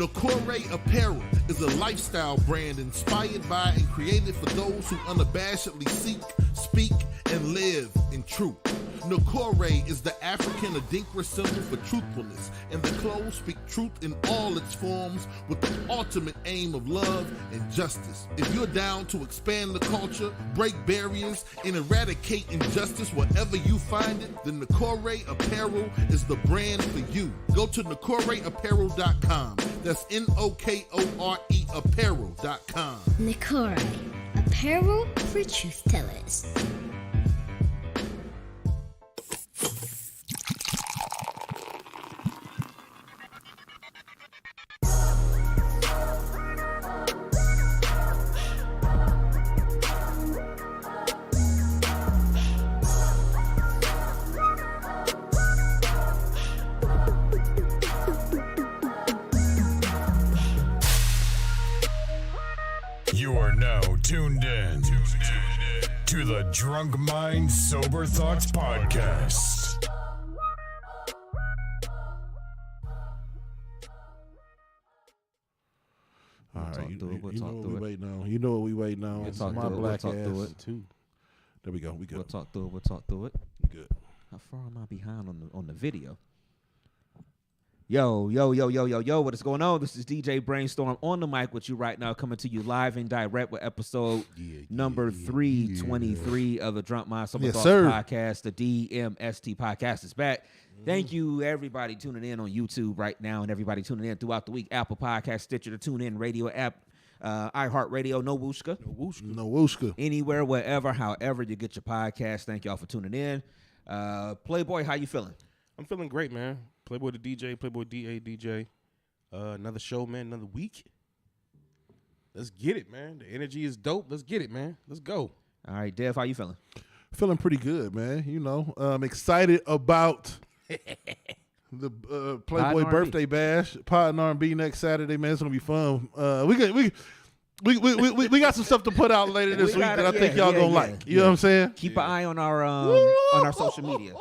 Nakore Apparel is a lifestyle brand inspired by and created for those who unabashedly seek, speak, and live in truth. Nakore is the African Adinkra symbol for truthfulness, and the clothes speak truth in all its forms with the ultimate aim of love and justice. If you're down to expand the culture, break barriers, and eradicate injustice wherever you find it, then Nakore Apparel is the brand for you. Go to NakoreApparel.com. That's N-O-K-O-R-E Apparel.com. Nakore, apparel for truth tellers. You are now tuned in to the Drunk Mind Sober Thoughts Podcast. All right, you know what we it. waiting on. You know what we waiting on. We'll talk My through it. black We'll talk through ass it. too. There we go. We good. We'll talk through it. We'll talk through it. We good. How far am I behind on the video? Yo, what is going on? This is DJ Brainstorm on the mic with you right now, coming to you live and direct with episode number 323 of the Drunk Mind Sober Thoughts Podcast. The DMST Podcast is back. Thank you, everybody tuning in on YouTube right now and everybody tuning in throughout the week. Apple Podcast, Stitcher, the TuneIn Radio app, iHeartRadio, No Wooshka. Anywhere, wherever, however you get your podcast. Thank y'all for tuning in. Playboy, how you feeling? I'm feeling great, man. Playboy the DJ, Playboy DA DJ. Another show, man. Another week. Let's get it, man. The energy is dope. Let's get it, man. Let's go. All right, Dev, how you feeling? Feeling pretty good, man. You know, I'm excited about the Playboy birthday bash, Pod and R&B next Saturday, man. It's gonna be fun. We got some stuff to put out later this week that I think y'all gonna like. You know what I'm saying? Keep an eye on our social media.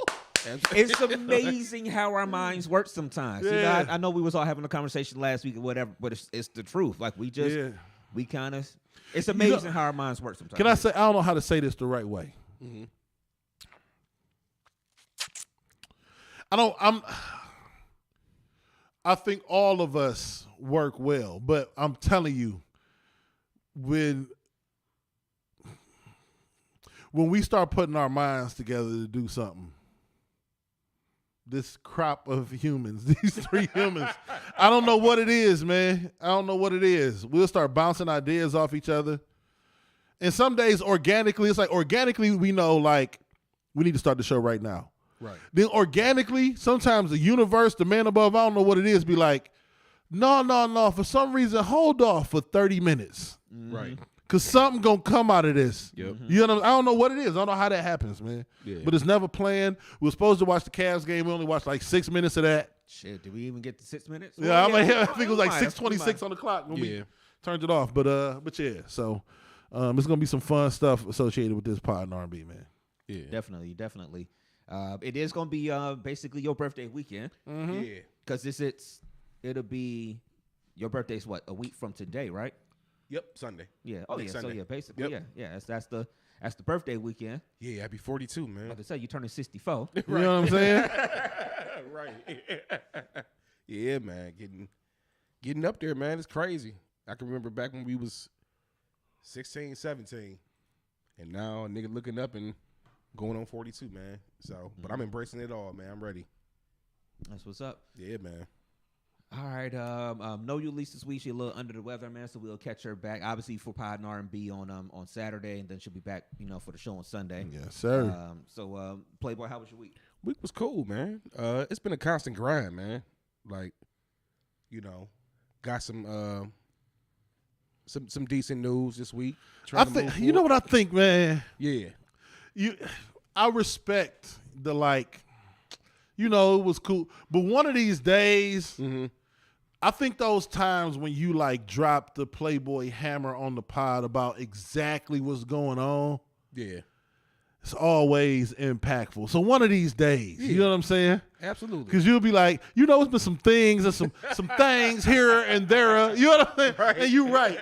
It's amazing how our minds work sometimes. Yeah. You know, I know we was all having a conversation last week or whatever, but it's the truth. Like we kind of, it's amazing how our minds work sometimes. Can I say, I don't know how to say this the right way. Mm-hmm. I think all of us work well, but I'm telling you, when we start putting our minds together to do something, this crop of humans, these three humans, I don't know what it is, man. I don't know what it is. We'll start bouncing ideas off each other. And some days organically, it's like organically we know like we need to start the show right now. Right. Then organically, sometimes the universe, the man above, I don't know what it is, be like, no, for some reason, hold off for 30 minutes. Right. Because something going to come out of this. Yep. You know, I don't know what it is. I don't know how that happens, man. Yeah. But it's never planned. We were supposed to watch the Cavs game. We only watched like 6 minutes of that. Shit, did we even get to 6 minutes? Yeah, Well, I think it was like 6:26 on the clock when Yeah. we turned it off. But yeah, so it's going to be some fun stuff associated with this Pod and R&B, man. Yeah. Definitely. It is going to be basically your birthday weekend. Mm-hmm. Yeah. Because it'll be, your birthday's what, a week from today, right? Yep. Sunday. Yeah. Oh, yeah. Sunday. So, yeah, basically, Yep. yeah. That's the birthday weekend. Yeah. Happy 42, man. Like I say, you turning 64. You know what I'm saying? Right. Yeah, man. Getting up there, man. It's crazy. I can remember back when we was 16, 17. And now a nigga looking up and going on 42, man. So, but I'm embracing it all, man. I'm ready. That's what's up. Yeah, man. All right. No, you least this week. She's a little under the weather, man. So we'll catch her back, obviously, for Pod and R&B on Saturday, and then she'll be back, for the show on Sunday. Yes, sir. Playboy, how was your week? Week was cool, man. It's been a constant grind, man. Like, got some decent news this week. I think you know what I think, man. Yeah. I respect the it was cool, but one of these days, I think those times when you drop the Playboy hammer on the pod about exactly what's going on, Yeah. it's always impactful. So one of these days, you know what I'm saying? Absolutely. Because you'll be like, it's been some things and some things here and there. You know what I'm saying? Right. And you're right.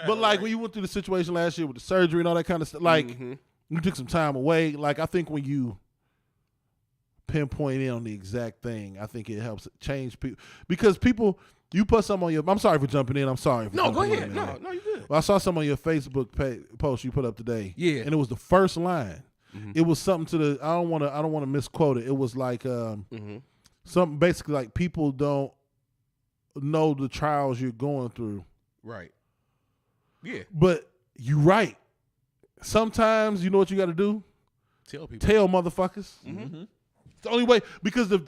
But like when you went through the situation last year with the surgery and all that kind of stuff, like you took some time away. Like I think when you pinpoint in on the exact thing, I think it helps change people. Because people, you put something on your, I'm sorry for jumping in. I'm sorry. No, go ahead. No, you're good. Well, I saw something on your Facebook post you put up today. Yeah. And it was the first line. It was something to the, I don't want to misquote it. It was like something basically like people don't know the trials you're going through. Right. Yeah. But you're right. Sometimes you know what you got to do? Tell people. Tell motherfuckers. It's the only way, because the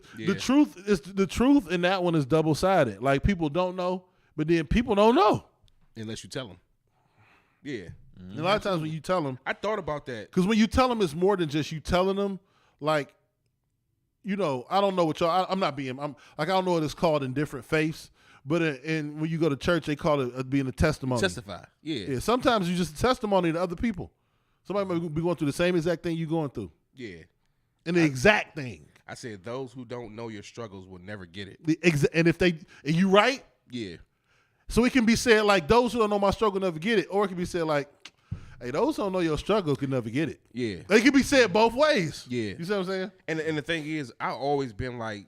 truth in that one is double-sided. Like people don't know, but then people don't know unless you tell them. Yeah. And a lot of times when you tell them, I thought about that, because when you tell them, it's more than just you telling them. Like, I don't know what y'all. I'm like I don't know what it's called in different faiths, but when you go to church, they call it being a testimony. Testify. Yeah. Sometimes you just a testimony to other people. Somebody might be going through the same exact thing you're going through. Yeah. And the exact thing. I said those who don't know your struggles will never get it. And you right? Yeah. So it can be said like, those who don't know my struggle never get it, or it can be said like, hey, those who don't know your struggle can never get it. Yeah. It can be said both ways. Yeah. You see what I'm saying? And the thing is, I've always been like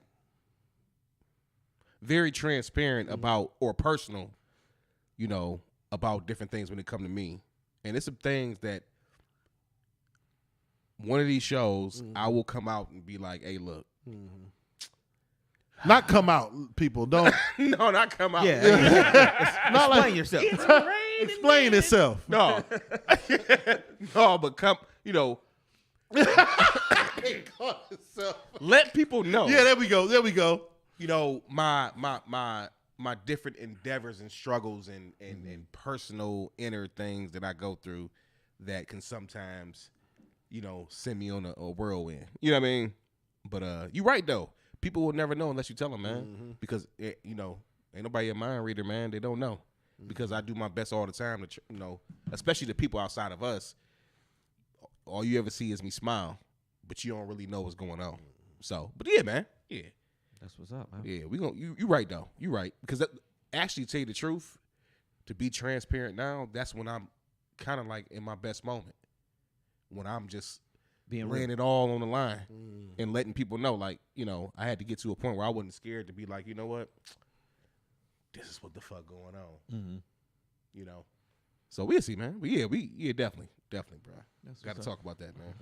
very transparent about, or personal, about different things when it come to me. And it's some things that one of these shows, I will come out and be like, hey, look. Not come out, people. Don't. No, not come out. Yeah. Not Explain yourself. Explain itself. No. No, but come, let people know. Yeah, there we go. My different endeavors and struggles and personal inner things that I go through that can sometimes, send me on a whirlwind. You know what I mean? But you're right though. People will never know unless you tell them, man. Because ain't nobody a mind reader, man. They don't know. Because I do my best all the time to, especially the people outside of us. All you ever see is me smile, but you don't really know what's going on. So, but yeah, man. Yeah. That's what's up, man. Yeah, you right though. You right. Because actually, to tell you the truth, to be transparent now, that's when I'm kind of like in my best moment. When I'm just laying it all on the line and letting people know, like, I had to get to a point where I wasn't scared to be like, you know what? This is what the fuck going on. So we'll see, man. But definitely, bro. Got to talk about that, man.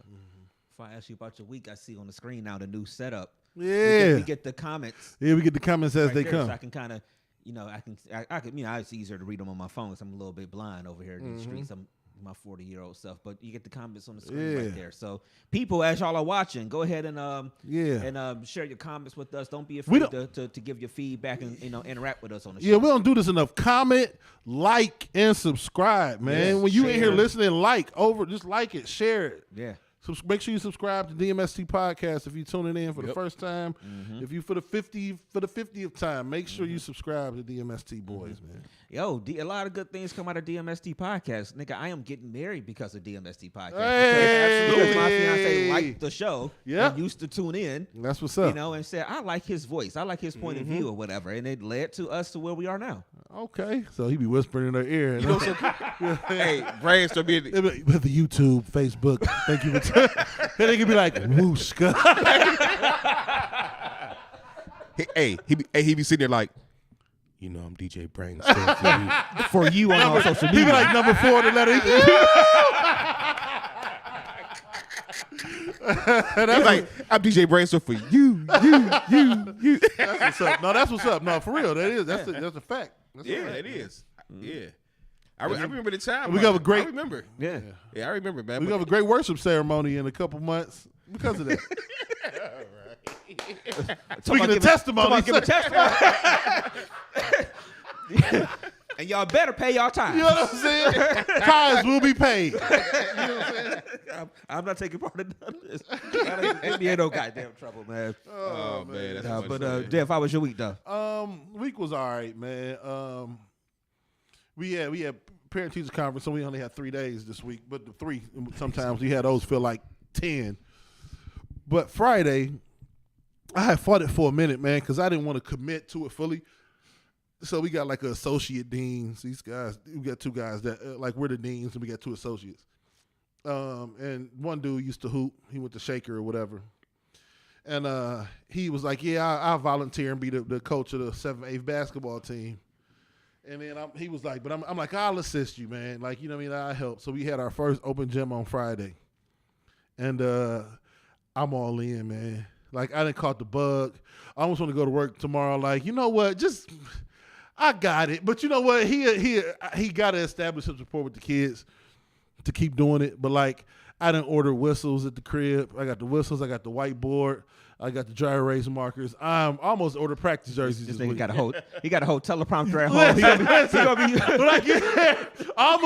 If I ask you about your week, I see on the screen now the new setup. Yeah. We get the comments. Yeah, we get the comments as they come. So I can kind of, it's easier to read them on my phone because I'm a little bit blind over here in the streets. I'm my 40-year-old self, but you get the comments on the screen right there. So people, as y'all are watching, go ahead and share your comments with us. Don't be afraid to give your feedback and interact with us on the show. Yeah, we don't do this enough. Comment, like, and subscribe, man. When you in here listening, just like it, share it. Yeah. Make sure you subscribe to DMST Podcast if you're tuning in for the first time. If you for the 50th time, make sure you subscribe to DMST Boys, man. Yo, a lot of good things come out of DMST Podcast. Nigga, I am getting married because of DMST Podcast. Because my fiance liked the show and used to tune in. That's what's up. And said, I like his voice. I like his point of view or whatever. And it led to us to where we are now. Okay. So he be whispering in her ear. Hey, brains to be with the YouTube, Facebook. Thank you for then they can be like, whooshka. he be sitting there like, I'm DJ Brains. For you on all social media. He be like number 4 the letter. That's like, I'm DJ Brains for you. That's what's up. No, that's what's up. No, for real. That's a fact. It is. Yeah. I remember the time. I remember. Yeah, I remember, man. We have a great worship ceremony in a couple months because of that. Speaking of testimony, give a testimony. And y'all better pay y'all time. You know what I'm saying? Tithes will be paid. You know what I'm saying? I'm not taking part in none of this. It be in no goddamn trouble, man. Oh man, that's but Jeff, how was your week though? Week was all right, man. We had parent teacher conference, so we only had 3 days this week. But the 3, sometimes we had those feel like 10. But Friday, I had fought it for a minute, man, because I didn't want to commit to it fully. So we got like an associate deans. These guys, we got 2 guys that like we're the deans, and we got 2 associates. And one dude used to hoop. He went to Shaker or whatever. And he was like, yeah, I'll volunteer and be the coach of the 7th, 8th basketball team. And then he was like, but I'm like, I'll assist you, man. Like, you know what I mean? I'll help. So we had our first open gym on Friday. And I'm all in, man. Like, I didn't caught the bug. I almost want to go to work tomorrow. Like, you know what? I got it. But you know what? He got to establish some support with the kids to keep doing it. But, like, I didn't order whistles at the crib. I got the whistles. I got the whiteboard. I got the dry erase markers. I'm almost ordered practice jerseys. This nigga got a whole teleprompter at home. I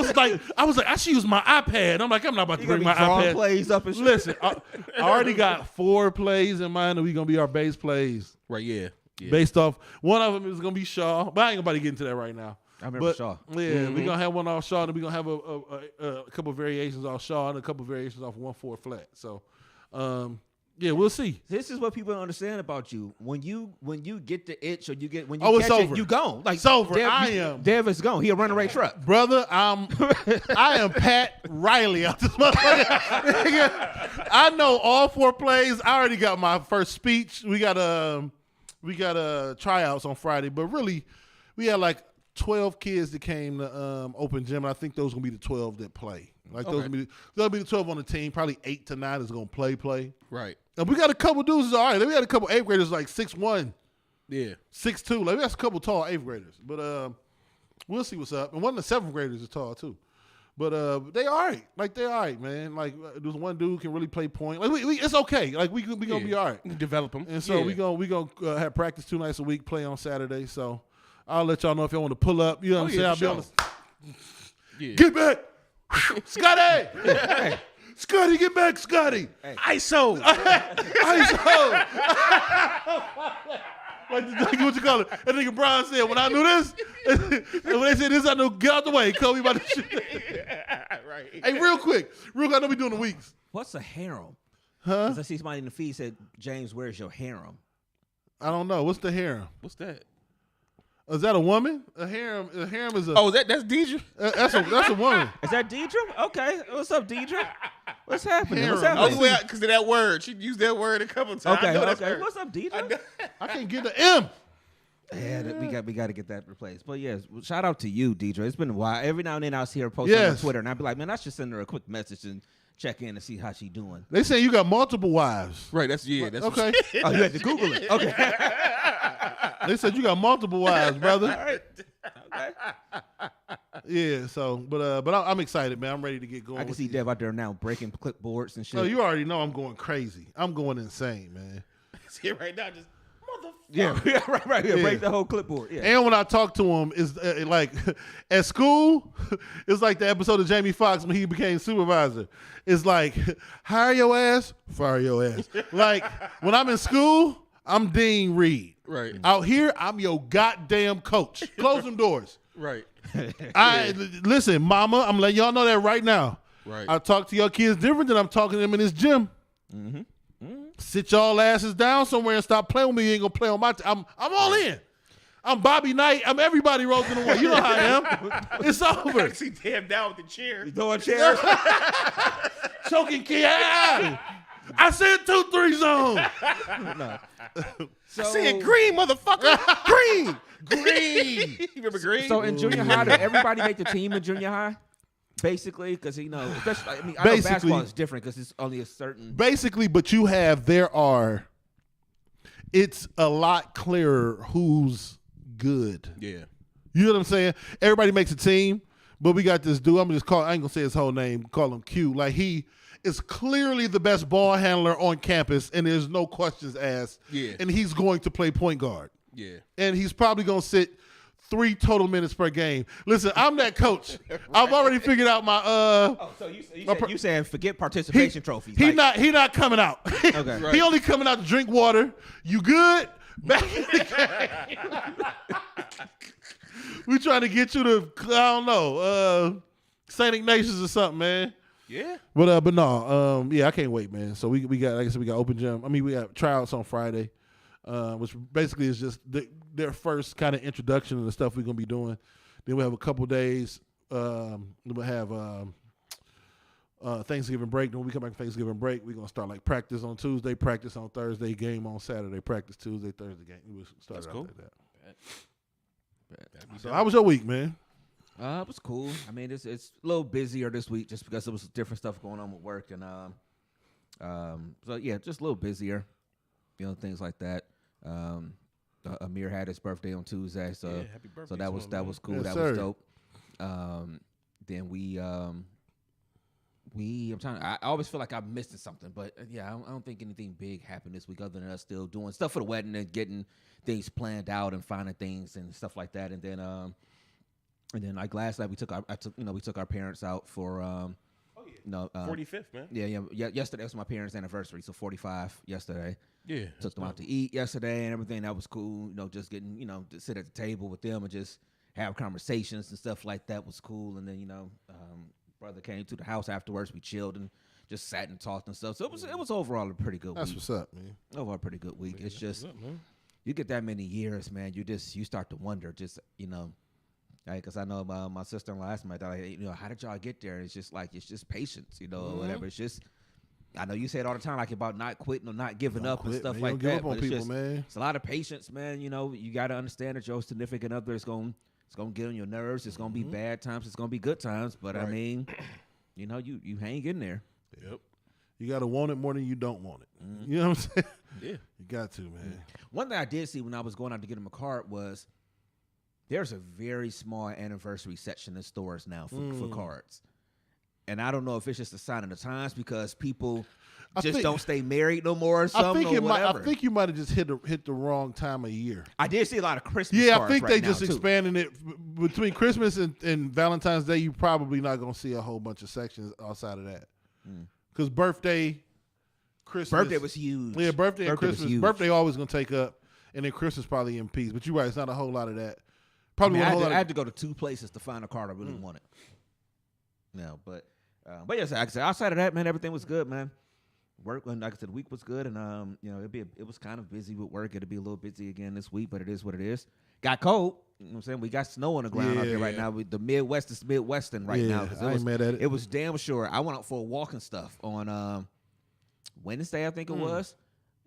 was like, I should use my iPad. I'm like, I'm not about to bring my iPad. Plays up and shit. Listen, I already got 4 plays in mind, and we're gonna be our base plays. Right? Yeah. Based off one of them is gonna be Shaw, but I ain't about to get into that right now. I remember Shaw. Yeah, we're gonna have one off Shaw, and we're gonna have a couple of variations off Shaw and a couple of variations off 1-4 flat. So. Yeah, we'll see. This is what people don't understand about you. When you get the itch or you catch it's over. it, you gone. Like it's over. Dev is gone. He a running rate truck. Brother, I am Pat Riley out this motherfucker. I know all 4 plays. I already got my first speech. We got tryouts on Friday, but really we had like 12 kids that came to open gym, and I think those are gonna be the 12 that play. Like those will be the 12 on the team. Probably 8 to 9 is gonna play. Right. And we got a couple dudes. All right. We got a couple 8th graders like 6'1", 6'2". Like we got a couple tall 8th graders. But we'll see what's up. And one of the 7th graders is tall too. But they all right. Like they all right, man. Like there's one dude can really play point. Like we it's okay. Like we gonna be all right. Develop them. And so we gonna have practice 2 nights a week. Play on Saturday. So I'll let y'all know if y'all want to pull up. You know what I'm saying? I'll be on the Get back. Scotty! Hey. Scotty, get back, Scotty! Hey. ISO! ISO! like what you call it? That nigga Brian said, when I knew this, when they said this, I knew, get out the way. Kobe about to shoot. Right. Hey, real quick, I know we doing the weeks. What's a harem? Huh? I see somebody in the feed said, James, where's your harem? I don't know. What's the harem? What's that? Is that a woman? A harem is a. Oh, that's Deidre. That's a woman. Is that Deidre? Okay. What's up, Deidre? What's happening? Harem. What's happening? Because of that word. She used that word a couple times. Okay. What's up, Deidre? I can't get the M. Yeah, we got to get that replaced. But yes, shout out to you, Deidre. It's been a while. Every now and then I'll see her post on Twitter, and I'll be like, man, I should send her a quick message and check in and see how she doing. They say you got multiple wives. Right. That's okay. Oh, you had to Google it. Okay. They said you got multiple wives, brother. All right. Okay. Yeah. So, but I'm excited, man. I'm ready to get going. I can see Dev out there now breaking clipboards and shit. Oh, you already know I'm going crazy. I'm going insane, man. See it right now, just motherfucker. Yeah, right. Yeah. Break the whole clipboard. Yeah. And when I talk to him, is like at school, it's like the episode of Jamie Foxx when he became supervisor. It's like hire your ass, fire your ass. Like when I'm in school, I'm Dean Reed. Right. Out here, I'm your goddamn coach. Close them doors. Right. Listen, mama, I'm letting y'all know that right now. Right. I talk to your kids different than I'm talking to them in this gym. Mm-hmm. Mm-hmm. Sit y'all asses down somewhere and stop playing with me. You ain't gonna play on my I'm all in. I'm Bobby Knight. I'm everybody rolls in the way. You know how I am. It's over. I see damn down with the chair. Throwing chairs. Choking kid. I said 2-3 zone. No. So, I said green, motherfucker. Green. You remember green? So in junior high, did everybody make the team in junior high? Basically, because especially, I know basketball is different because it's only a certain. Basically, but it's a lot clearer who's good. Yeah. You know what I'm saying? Everybody makes a team, but we got this dude. I ain't gonna say his whole name. Call him Q. Like he is clearly the best ball handler on campus, and there's no questions asked. Yeah. And he's going to play point guard. Yeah. And he's probably gonna sit 3 total minutes per game. Listen, I'm that coach. Right. I've already figured out my so you saying forget participation trophies. He not coming out. Okay. Right. He only coming out to drink water. You good? Back in the game. We trying to get you to, I don't know, St. Ignatius or something, man. Yeah. But no, I can't wait, man. So we got, like I said, we got open gym. I mean, we got tryouts on Friday, which basically is just their first kind of introduction to the stuff we're gonna be doing. Then we have a couple days. We'll have Thanksgiving break. Then when we come back from Thanksgiving break, we're gonna start like practice on Tuesday, practice on Thursday, game on Saturday, practice Tuesday, Thursday, game. We'll start That's out cool. like that. So how was your week, man? It was cool. I mean, it's a little busier this week just because there was different stuff going on with work and so yeah, just a little busier, things like that. Amir had his birthday on Tuesday, so happy birthday so that was cool. Yes, that sir. was dope. Then I always feel like I'm missing something, but yeah, I don't think anything big happened this week other than us still doing stuff for the wedding and getting things planned out and finding things and stuff like that. And then like last night we took our parents out for 45th, man. Yeah. Yesterday was my parents' anniversary, so 45 yesterday. Yeah. Took them out to eat yesterday and everything. That was cool. Just getting to sit at the table with them and just have conversations and stuff like that was cool. And then brother came to the house afterwards. We chilled and just sat and talked and stuff. So it was overall a pretty good That's week. what's up, man. Overall a pretty good week. It's just you get that many years, man. You start to wonder, just because I know my sister-in-law asked me, how did y'all get there? And it's just patience, or whatever. It's just, I know you say it all the time, like about not quitting or not giving up and stuff like that. But it's a lot of patience, man. You got to understand that your significant other is going to get on your nerves. It's going to be bad times. It's going to be good times. But I mean, you hang in there. Yep. You got to want it more than you don't want it. You know what I'm saying? Yeah. You got to, man. One thing I did see when I was going out to get him a card was there's a very small anniversary section in stores now for cards. And I don't know if it's just a sign of the times because people don't stay married no more or something. I think you might have just hit the wrong time of year. I did see a lot of Christmas cards. Yeah, I think right they now just too. expanding it between Christmas and Valentine's Day. You probably not gonna see a whole bunch of sections outside of that. Because birthday, Christmas, birthday was huge. Yeah, birthday and Christmas. Was Birthday always gonna take up, and then Christmas probably in peace. But you're right, it's not a whole lot of that. Probably I had to go to two places to find a card I really wanted. No, but yes, like I said, outside of that, man, everything was good, man. Work, and like I said, the week was good, and it was kind of busy with work. It'll be a little busy again this week, but it is what it is. Got cold. You know what I'm saying? We got snow on the ground out here right now. The Midwest is Midwestern right now. I ain't mad at it. It was damn sure. I went out for a walk and stuff on Wednesday, I think it was.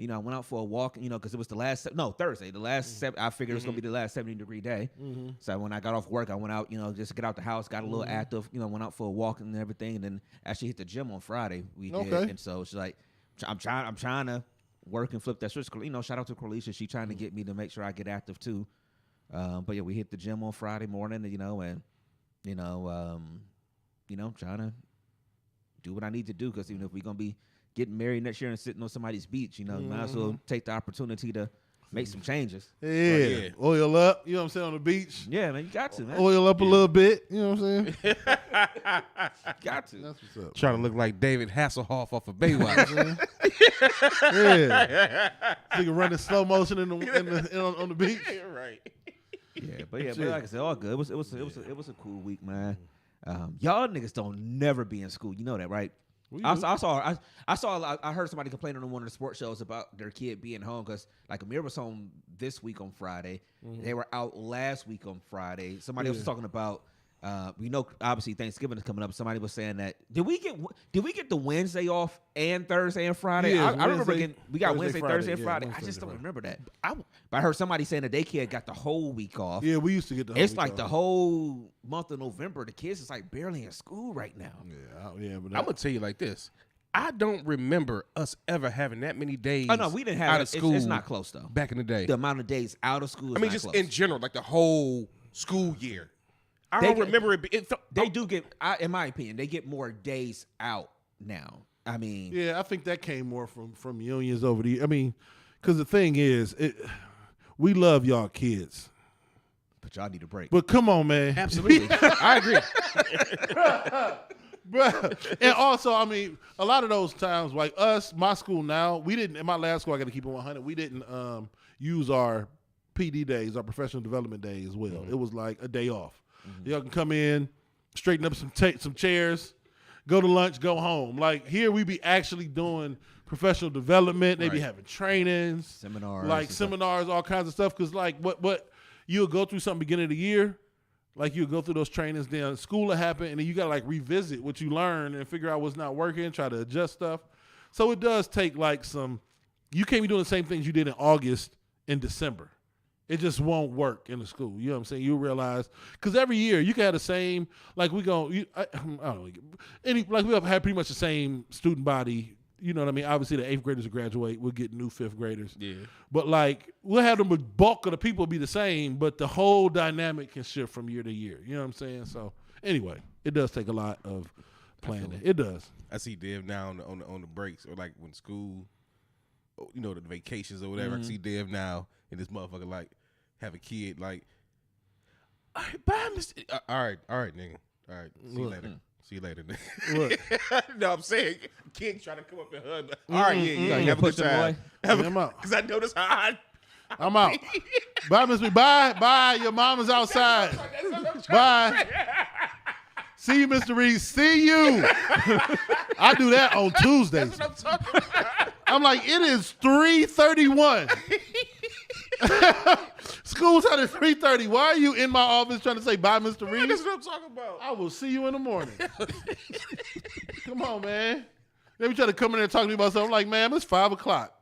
I went out for a walk, because it was Thursday. The last I figured it was going to be the last 70-degree day. So when I got off work, I went out, just to get out the house, got a little active, went out for a walk and everything, and then actually hit the gym on Friday. We did, and so it's like I'm trying to work and flip that switch. Shout out to Corlicia. She trying to get me to make sure I get active too. But yeah, we hit the gym on Friday morning, and trying to do what I need to do because if we're gonna be getting married next year and sitting on somebody's beach, might as well take the opportunity to make some changes. Yeah. Oil up, you know what I'm saying, on the beach. Yeah, man, you got to, man. Oil up a little bit, you know what I'm saying? Got to. That's what's up. Trying to look like David Hasselhoff off of Baywatch. Yeah. Nigga running slow motion on the beach. Right. Yeah, but like I said, all good. It was a cool week, man. Y'all niggas don't never be in school. You know that, right? I heard somebody complaining on one of the sports shows about their kid being home because like Amir was home this week on Friday. They were out last week on Friday. Somebody else was talking about obviously Thanksgiving is coming up. Somebody was saying that did we get the Wednesday off and Thursday and Friday? Yeah, I remember we got Thursday, Wednesday, Thursday, and Friday. Friday. Yeah, I just don't Friday. remember that. But I heard somebody saying that they kid got the whole week off. Yeah, we used to get the whole It's week like off. the whole month of November. The kids is like barely in school right now. Yeah, but I'm gonna tell you like this. I don't remember us ever having that many days. Oh no, we didn't have out it. of school. It's not close though. Back in the day. The amount of days out of school. Is I mean, not just close. in general, like the whole school year. I They don't get- remember it. They do get, in my opinion, they get more days out now. I mean, yeah, I think that came more from unions over the. I mean, because the thing is, we love y'all kids, but y'all need a break. but come on, man. Absolutely, I agree. Bruh. And also, I mean, a lot of those times, like us, my school now, we didn't. In my last school, I got to keep it 100. We didn't use our PD days, our professional development day as well. It was like a day off. Y'all can come in, straighten up some chairs, go to lunch, go home. Like here we be actually doing professional development. They be having trainings, seminars, all kinds of stuff. Because like what you'll go through something beginning of the year, like you'll go through those trainings. Then school will happen, and then you gotta like revisit what you learned and figure out what's not working, try to adjust stuff. So it does take like some. You can't be doing the same things you did in August in December. It just won't work in the school. You know what I'm saying? You realize because every year you can have the same. Like we go, I don't know. Like we have had pretty much the same student body. You know what I mean? Obviously, the 8th graders will graduate. We'll get new 5th graders. Yeah. But, like, we'll have the bulk of the people be the same, but the whole dynamic can shift from year to year. You know what I'm saying? So, anyway, it does take a lot of planning. It does. I see Dev now on the breaks or, like, when school, you know, the vacations or whatever. I see Dev now and this motherfucker, like, have a kid, like, all right, bye, Mr. All right, nigga. All right, see you later. See you later, nigga. No, I'm saying kids trying to come up and hug. All right, yeah, have a good time. I'm out. Because I noticed how I'm out. Bye, Miss B. Bye. Your mama's outside. Bye. See you, Mr. Reed. See you. I do that on Tuesdays. That's what I'm talking about. I'm like, it is 3:31. School's out at 3:30. Why are you in my office trying to say bye, Mr. Reed? That's what I'm talking about. I will see you in the morning. Come on, man. They be trying to come in there and talk to me about something. I'm like, man, it's 5 o'clock.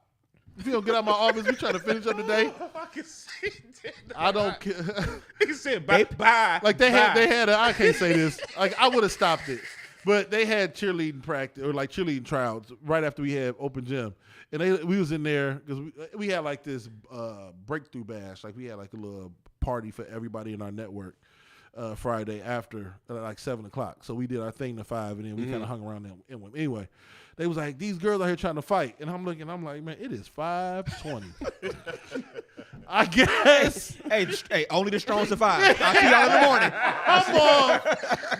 If you don't get out of my office, we trying to finish up the day. I can see that. I don't care. He said bye. Like they had I can't say this. Like I would have stopped it. But they had cheerleading practice or like cheerleading tryouts right after we had open gym. And we was in there because we had like this breakthrough bash. Like we had like a little party for everybody in our network Friday after like 7 o'clock. So we did our thing to 5 and then we kind of hung around them. Anyway, they was like, these girls are here trying to fight. And I'm looking, I'm like, man, it is 5:20. I guess. Hey, only the strong survive. I'll see y'all in the morning. I'm on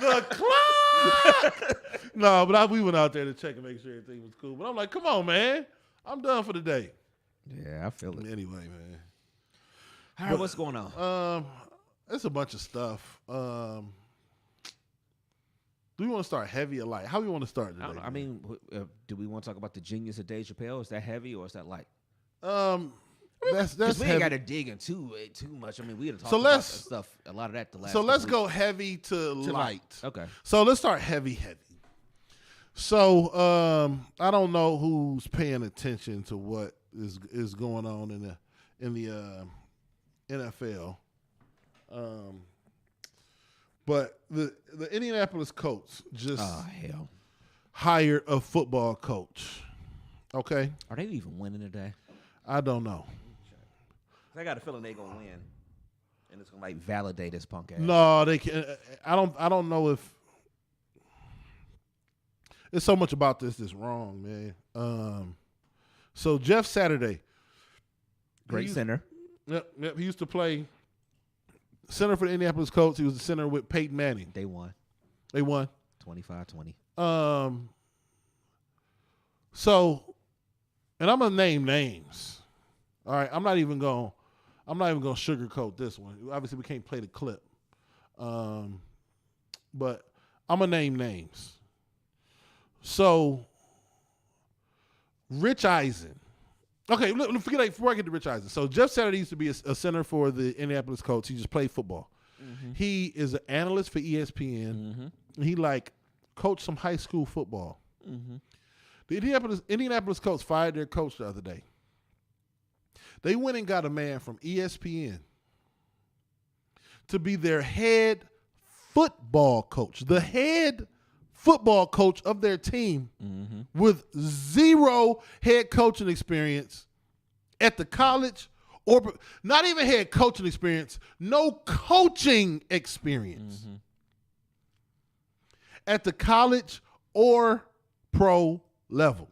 the clock. No, but we went out there to check and make sure everything was cool. But I'm like, come on, man. I'm done for the day. Yeah, I feel it. Anyway, man. All right, what's going on? It's a bunch of stuff. Do we want to start heavy or light? How do we want to start today? I mean, do we want to talk about the genius of Dave Chappelle? Is that heavy or is that light? That's we ain't got to dig into it too much. I mean, we had talked about that stuff, a lot of that the last. So let's go heavy to light. Okay. So let's start heavy. So I don't know who's paying attention to what is going on in the NFL, but the Indianapolis Colts just hired a football coach. Okay, are they even winning today? I don't know. I got a feeling they're gonna win, and it's gonna like validate this punk ass. No, they can. I don't know if. There's so much about this that's wrong, man. So Jeff Saturday, great center. Yep. He used to play center for the Indianapolis Colts. He was the center with Peyton Manning. They won. 25-20. So, and I'm gonna name names. All right, I'm not even gonna sugarcoat this one. Obviously, we can't play the clip. But I'm gonna name names. So, Rich Eisen. Okay, before I get to Rich Eisen. So, Jeff Saturday used to be a center for the Indianapolis Colts. He just played football. Mm-hmm. He is an analyst for ESPN. Mm-hmm. He coached some high school football. Mm-hmm. The Indianapolis Colts fired their coach the other day. They went and got a man from ESPN to be their head football coach. The head football coach of their team with zero head coaching experience at the college, or not even head coaching experience, no coaching experience at the college or pro level.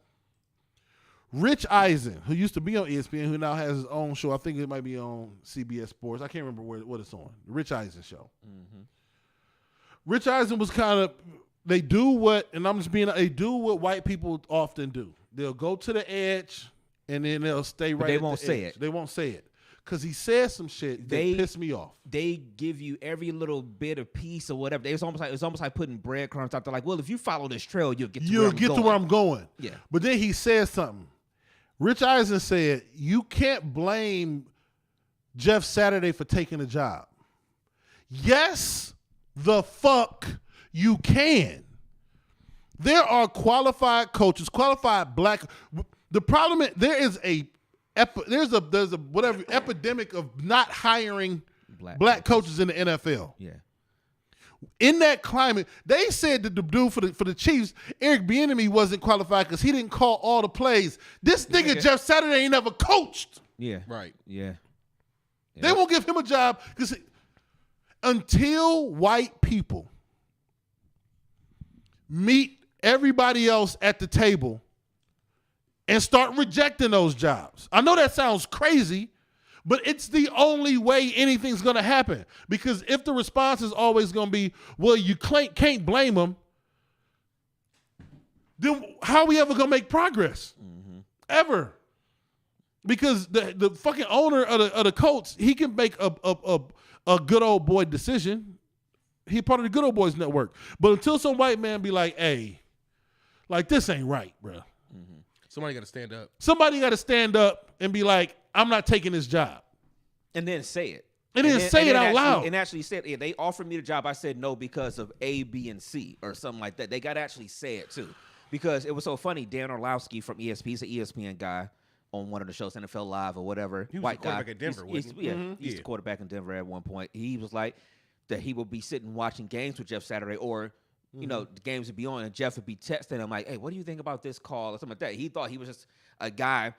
Rich Eisen, who used to be on ESPN, who now has his own show. I think it might be on CBS Sports. I can't remember what it's on. The Rich Eisen show. Mm-hmm. Rich Eisen was kind of, they do what white people often do. They'll go to the edge and then they'll stay right. But they won't say it. They won't say it because he said some shit that pissed me off. They give you every little bit of piece or whatever. It's almost like putting breadcrumbs out there. Like, well, if you follow this trail, you'll get to where I'm going. Yeah. But then he said something. Rich Eisen said, you can't blame Jeff Saturday for taking the job. Yes, the fuck you can. There are qualified coaches, qualified black. The problem is there is there's a whatever epidemic of not hiring black coaches in the NFL. Yeah. In that climate, they said that the dude for the Chiefs, Eric Bieniemy, wasn't qualified because he didn't call all the plays. This nigga Jeff Saturday ain't never coached. Yeah. Right. Yeah. They won't give him a job because until white people meet everybody else at the table and start rejecting those jobs. I know that sounds crazy, but it's the only way anything's going to happen. Because if the response is always going to be, well, you can't blame them, then how are we ever going to make progress? Mm-hmm. Ever. Because the fucking owner of the Colts, he can make a good old boy decision. He part of the Good Old Boys Network. But until some white man be like, hey, like this ain't right, bro. Mm-hmm. Somebody got to stand up. Somebody got to stand up and be like, I'm not taking this job. And then say it. And then say it out loud. And actually said, yeah, they offered me the job. I said no because of A, B, and C or something like that. They got to actually say it too. Because it was so funny. Dan Orlovsky from ESPN, he's an ESPN guy on one of the shows, NFL Live or whatever. He was white the quarterback guy. at Denver, wasn't he? Yeah, he's the quarterback in Denver at one point. He was like that he would be sitting watching games with Jeff Saturday or you know, the games would be on and Jeff would be texting him like, hey, what do you think about this call or something like that. He thought he was just a guy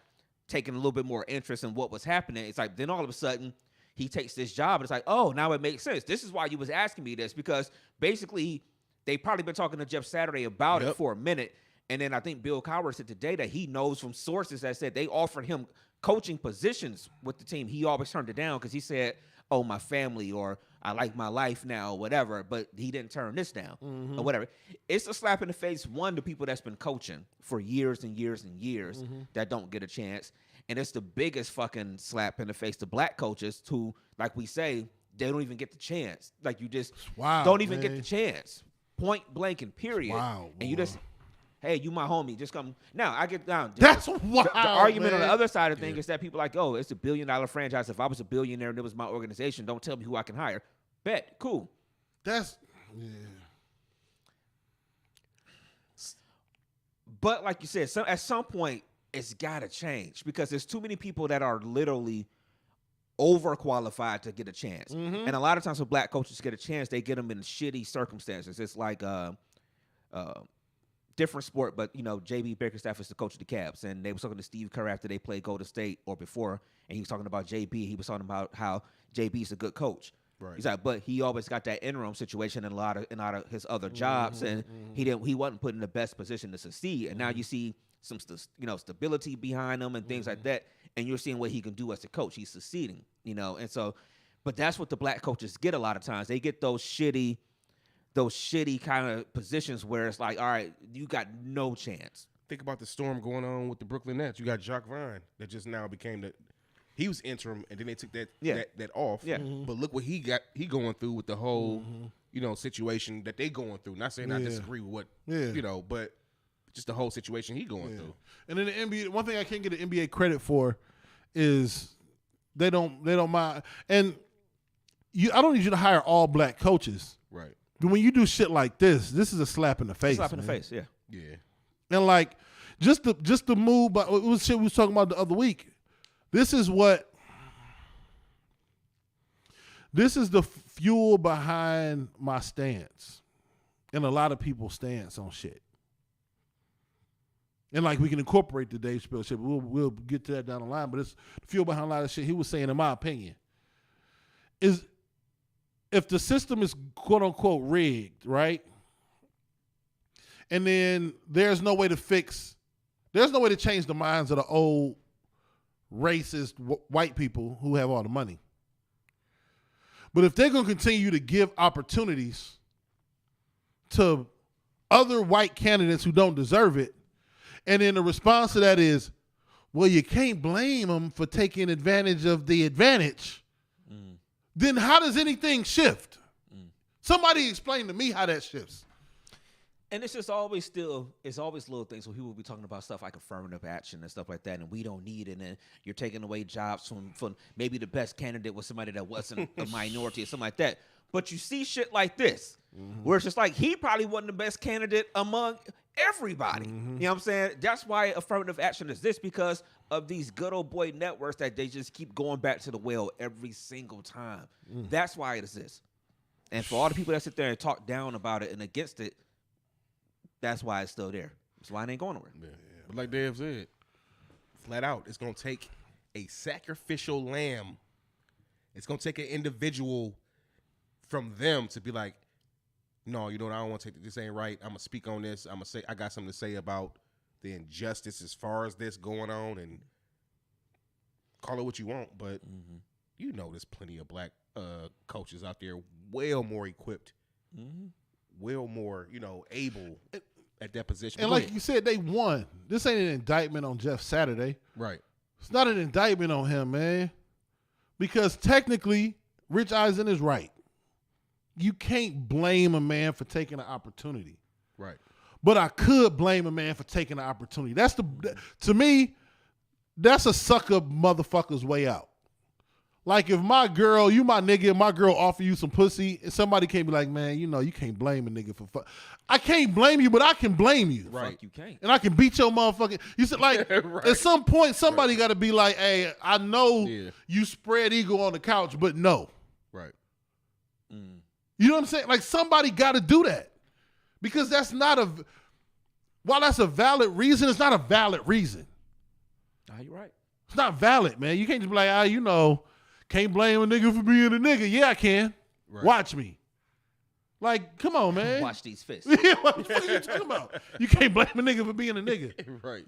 taking a little bit more interest in what was happening. It's like then all of a sudden he takes this job and it's like, oh, now it makes sense. This is why you was asking me this because basically they probably been talking to Jeff Saturday about it for a minute. And then I think Bill Cowher said today that he knows from sources that said they offered him coaching positions with the team. He always turned it down because he said, oh, my family or I like my life now or whatever. But he didn't turn this down or whatever. It's a slap in the face, one, to people that's been coaching for years and years and years that don't get a chance. And it's the biggest fucking slap in the face to black coaches who, like we say, they don't even get the chance. Like you just don't even get the chance. Point blank and period. Wow. And you just... hey, you my homie, just come. Now, I get down. That's wild, the argument man. on the other side of things is that people are like, oh, it's $1 billion franchise. If I was a billionaire and it was my organization, don't tell me who I can hire. Bet. Cool. That's, But like you said, at some point, it's got to change because there's too many people that are literally overqualified to get a chance. And a lot of times when black coaches get a chance, they get them in shitty circumstances. It's like different sport, but you know, JB Bickerstaff is the coach of the Cavs, and they were talking to Steve Kerr after they played Golden State or before, and he was talking about JB. He was talking about how JB is a good coach. Right. He's like, but he always got that interim situation in a lot of his other jobs, and he wasn't put in the best position to succeed. And now you see some stability behind him and things like that, and you're seeing what he can do as a coach. He's succeeding, you know, and so, but that's what the black coaches get a lot of times. They get those shitty kind of positions where it's like, all right, you got no chance. Think about the storm going on with the Brooklyn Nets. You got Jacques Vaughn that just now became he was interim, and then they took that off. Yeah. But look what he going through with the whole, you know, situation that they going through. Not saying I disagree with what, you know, but just the whole situation he going through. And then the NBA, one thing I can't get the NBA credit for is they don't mind. And I don't need you to hire all black coaches. Right. But when you do shit like this is a slap in the face. Slap in the face, yeah. Yeah. And like just the move, but it was shit we was talking about the other week. This is the fuel behind my stance and a lot of people's stance on shit. And like we can incorporate the Dave Chappelle shit, but we'll get to that down the line. But it's the fuel behind a lot of shit he was saying, in my opinion, is if the system is quote unquote rigged, right? And then there's no way to change the minds of the old racist white people who have all the money. But if they're going to continue to give opportunities to other white candidates who don't deserve it, and then the response to that is, well, you can't blame them for taking advantage of the advantage. Then how does anything shift? Somebody explain to me how that shifts. And it's just always it's always little things. So people will be talking about stuff like affirmative action and stuff like that, and we don't need it. And you're taking away jobs from maybe the best candidate was somebody that wasn't a minority or something like that. But you see shit like this, where it's just like he probably wasn't the best candidate among everybody. You know what I'm saying? That's why affirmative action is this, because of these good old boy networks that they just keep going back to the well every single time. That's why it is this. And for all the people that sit there and talk down about it and against it, that's why it's still there. That's why it ain't going nowhere. Yeah. But like Dave said, flat out, it's going to take a sacrificial lamb. It's going to take an individual from them to be like, no, you know what, I don't want to take this. Ain't right. I'm going to speak on this. I'm going to say, I got something to say about the injustice as far as this going on, and call it what you want. But you know there's plenty of black coaches out there well more equipped, well more, able at that position. And like you said, they won. This ain't an indictment on Jeff Saturday. Right. It's not an indictment on him, man. Because technically, Rich Eisen is right. You can't blame a man for taking an opportunity. Right. But I could blame a man for taking an opportunity. To me, that's a sucker motherfucker's way out. Like if my girl, you my nigga, my girl offer you some pussy, and somebody can't be like, man, you can't blame a nigga for fuck. I can't blame you, but I can blame you. Right. Fuck, you can't. And I can beat your motherfucking. You said like Right. At some point somebody got to be like, hey, I know you spread eagle on the couch, but no. Right. You know what I'm saying? Like somebody got to do that, because that's not while that's a valid reason, it's not a valid reason. Nah, you're right. It's not valid, man. You can't just be like, can't blame a nigga for being a nigga. Yeah, I can. Right. Watch me. Like, come on, man. Watch these fists. Yeah, what the fuck are you talking about? You can't blame a nigga for being a nigga. Right.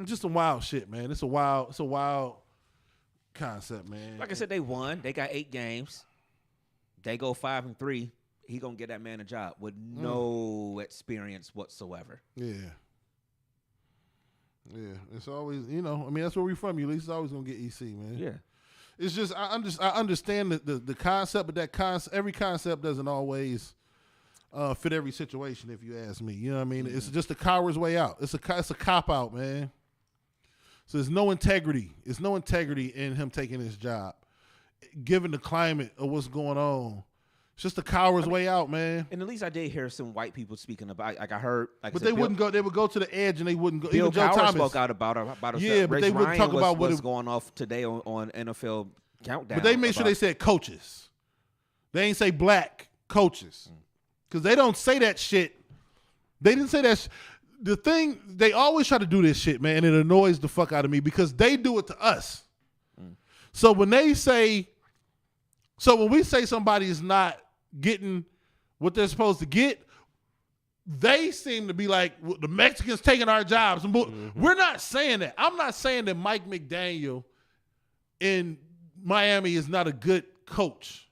Just some wild shit, man. It's a wild concept, man. Like I said, they won. They got 8 games. They go 5-3. He gonna get that man a job with no experience whatsoever. Yeah. Yeah. It's always, that's where we from. You at least it's always gonna get EC, man. Yeah. It's just I understand the concept, but every concept doesn't always fit every situation. If you ask me, you know what I mean. It's just a coward's way out. It's a cop out, man. So there's no integrity. There's no integrity in him taking his job, given the climate of what's going on. It's just a coward's way out, man. And at least I did hear some white people speaking about. Like I heard, but they wouldn't go. They would go to the edge, and they wouldn't go. Bill Even Joe Cowher Thomas spoke out about it. Yeah, but they wouldn't talk about what's going off today on NFL Countdown. But they made sure they said coaches. They ain't say black coaches, because they don't say that shit. They didn't say that. The thing, they always try to do this shit, man, and it annoys the fuck out of me because they do it to us. So when we say somebody is not getting what they're supposed to get, they seem to be like, well, the Mexicans taking our jobs. We're not saying that. I'm not saying that Mike McDaniel in Miami is not a good coach.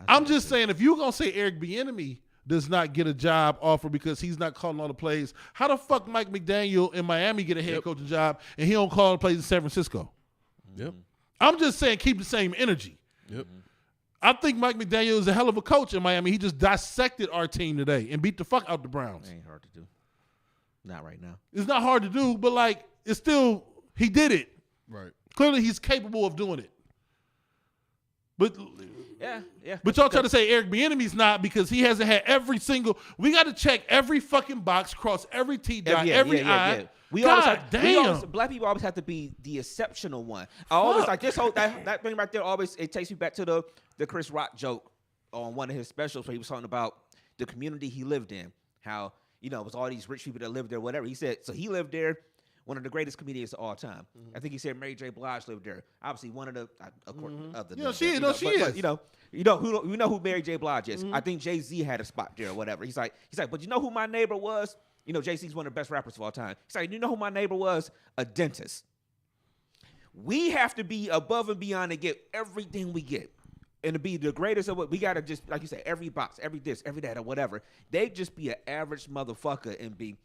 I'm just saying, if you're going to say Eric Bieniemy does not get a job offer because he's not calling all the plays, how the fuck Mike McDaniel in Miami get a head coaching job and he don't call the plays in San Francisco? Yep. I'm just saying, keep the same energy. Yep. I think Mike McDaniel is a hell of a coach in Miami. He just dissected our team today and beat the fuck out the Browns. It ain't hard to do. Not right now. It's not hard to do, but it's still, he did it. Right. Clearly he's capable of doing it. But Yeah. But y'all try to say Eric Bieniemy's not, because he hasn't had we got to check every fucking box, cross every T dot, every I. Black people always have to be the exceptional one. I always like this whole that thing right there. Always it takes me back to the Chris Rock joke on one of his specials where he was talking about the community he lived in. How it was all these rich people that lived there, whatever. He said so he lived there. One of the greatest comedians of all time. I think he said Mary J. Blige lived there. Obviously, one of the she is. You know who Mary J. Blige is. I think Jay-Z had a spot there or whatever. He's like, but you know who my neighbor was? Jay-Z's one of the best rappers of all time. He's like, you know who my neighbor was? A dentist. We have to be above and beyond to get everything we get. And to be the greatest of what we gotta just, like you said, every box, every this, every that, or whatever. They just be an average motherfucker and be.